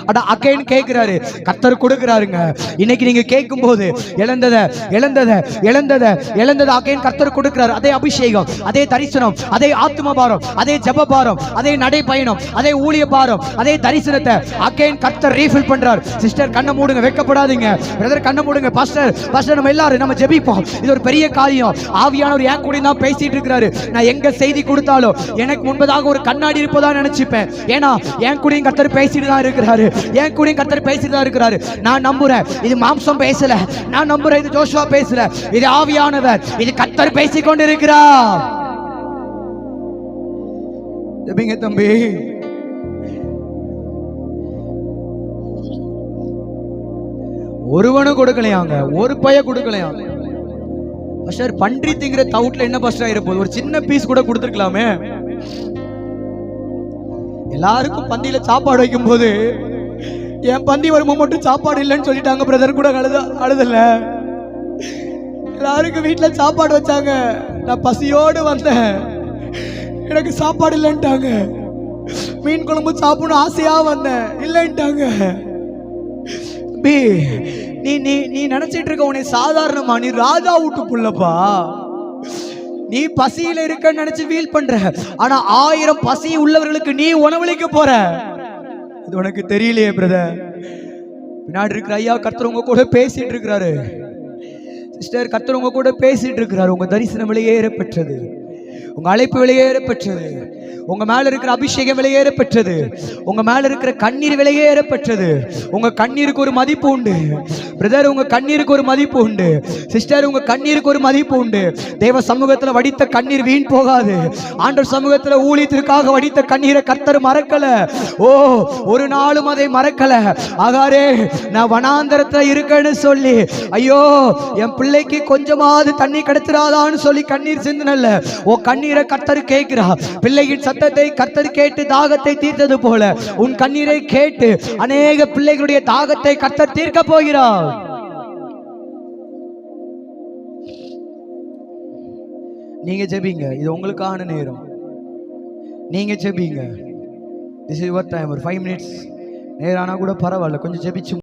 அட அகைன் கேட்கிறாரு, கர்த்தர் கொடுக்கிறாருங்க. இன்னைக்கு நீங்க கேட்கும் போது இழந்ததை இழந்ததை இழந்ததை இழந்ததை அகைன் கர்த்தர் கொடுக்கிறாரு. அதே அபிஷேகம், அதே தரிசனம், அதே ஆத்ம பாரம், அதே ஜெப பாரம், அதே நடை பயணம், அதே ஊழிய பாரம், அதே தரிசனத்தை அகைன் கர்த்தர் ரீஃபில் பண்றார். சிஸ்டர் கண்ணை மூடுங்க, வெட்கப்படாதீங்க. பிரதர் கண்ணை மூடுங்க. பாஸ்டர் பாஸ்டர் நம்ம எல்லாரும் நம்ம ஜெபிப்போம். இது ஒரு பெரிய காரியம். ஆவியானவர் என் கூட தான் பேசிட்டு இருக்கிறாரு. நான் எங்க செய்தி கொடுத்தாலும் எனக்கு முன்பதாக ஒரு கண்ணாடி இருப்பதா நினைச்சுப்பேன். ஏன்னா என் கூடயும் கர்த்தர் பேசிட்டு தான் இருக்கிறாரு. என் கூடயும் கர்த்தர் பேசிட்டு தான் இருக்கிறாரு. நான் நம்புறேன் இது மாம்சம் பேசல. நான் நம்புறேன் இது ஜோஷுவா பேசல. இது ஆவியானவர், இது கர்த்தர் பேசிக் கொண்டிருக்கிறார். ஜெபிங்க தம்பி. ஒருவனும் கொடுக்கலையாங்க, ஒரு பைய கொடுக்கலையாங்க. பாஸ்டர் பன்றி திங்கிற தவுட்ல என்ன பாஸ்டர் இருப்போது? ஒரு சின்ன பீஸ் கூட கொடுத்துருக்கலாமே. எல்லாருக்கும் பந்தியில சாப்பாடு வைக்கும் போது என் பந்தி வரும்போது மட்டும் சாப்பாடு இல்லைன்னு சொல்லிட்டாங்க. பிரதர் கூட அழுதல. எல்லாருக்கும் வீட்டுல சாப்பாடு வச்சாங்க. நான் பசியோடு வந்தேன், எனக்கு சாப்பாடு இல்லைன்ட்டாங்க. மீன் குழம்பு சாப்பிடணும் ஆசையா வந்தேன், இல்லைன்ட்டாங்க. நீ நீ நீ நினைச்சிட்டு இருக்க உன்னை சாதாரணமா? நீ ராஜா வீட்டு புள்ளப்பா. நீ பசியில இருக்க நினைச்சு ஃபீல் பண்ற. ஆனா 1000 பசி உள்ளவர்களுக்கு நீ உணவளிக்க போற. இது உனக்கு தெரியலையே பிரதர். பின்னாடி இருக்கிற ஐயா கர்த்தர் உங்க கூட பேசிட்டு இருக்கிறாரு. சிஸ்டர் கர்த்தர் உங்க கூட பேசிட்டு இருக்கிறாரு. உங்க தரிசனம் வெளியேற பெற்றது, உங்க அழைப்பு வெளியேற பெற்றது, உங்க மேல இருக்கிற அபிஷேகம் வெளியேற பெற்றது, உங்க மேல இருக்கிற கண்ணீர் வெளியேற பெற்றது. உங்க கண்ணீருக்கு ஒரு மதிப்பு உண்டு பிரதர். உங்க கண்ணீருக்கு ஒரு மதிப்பு உண்டு சிஸ்டர். உங்க கண்ணீருக்கு ஒரு மதிப்பு உண்டு. தேவ சமூகத்துல வடித்த கண்ணீர் வீண் போகாது. ஆண்டவர் சமூகத்துல ஊழியத்திற்காக வடித்த கண்ணீரை கர்த்தர் மறக்கல. ஓ, ஒரு நாளும் அதை மறக்கல. ஆகாரே, நான் வனாந்தரத்துல இருக்கேன்னு சொல்லி ஐயோ என் பிள்ளைக்கு கொஞ்சமாவது தண்ணி கிடைச்சிடாதான்னு சொல்லி கண்ணீர் சிந்தனல்ல. ஓ கண்ணீரை கர்த்தர் கேட்கிறா. பிள்ளையின் சத்தத்தை கர்த்தர் கேட்டு தாகத்தை தீர்த்தது போல உன் கண்ணீரை கேட்டு அநேக பிள்ளைகளுடைய தாகத்தை கர்த்தர் தீர்க்க போகிறார். நீங்க ஜெபிங்க, இது உங்களுக்கான நேரம். நீங்க ஜெபிங்க. This is your time. ஒரு 5 minutes நேரானா கூட பரவாயில்ல, கொஞ்சம் ஜெபிச்சு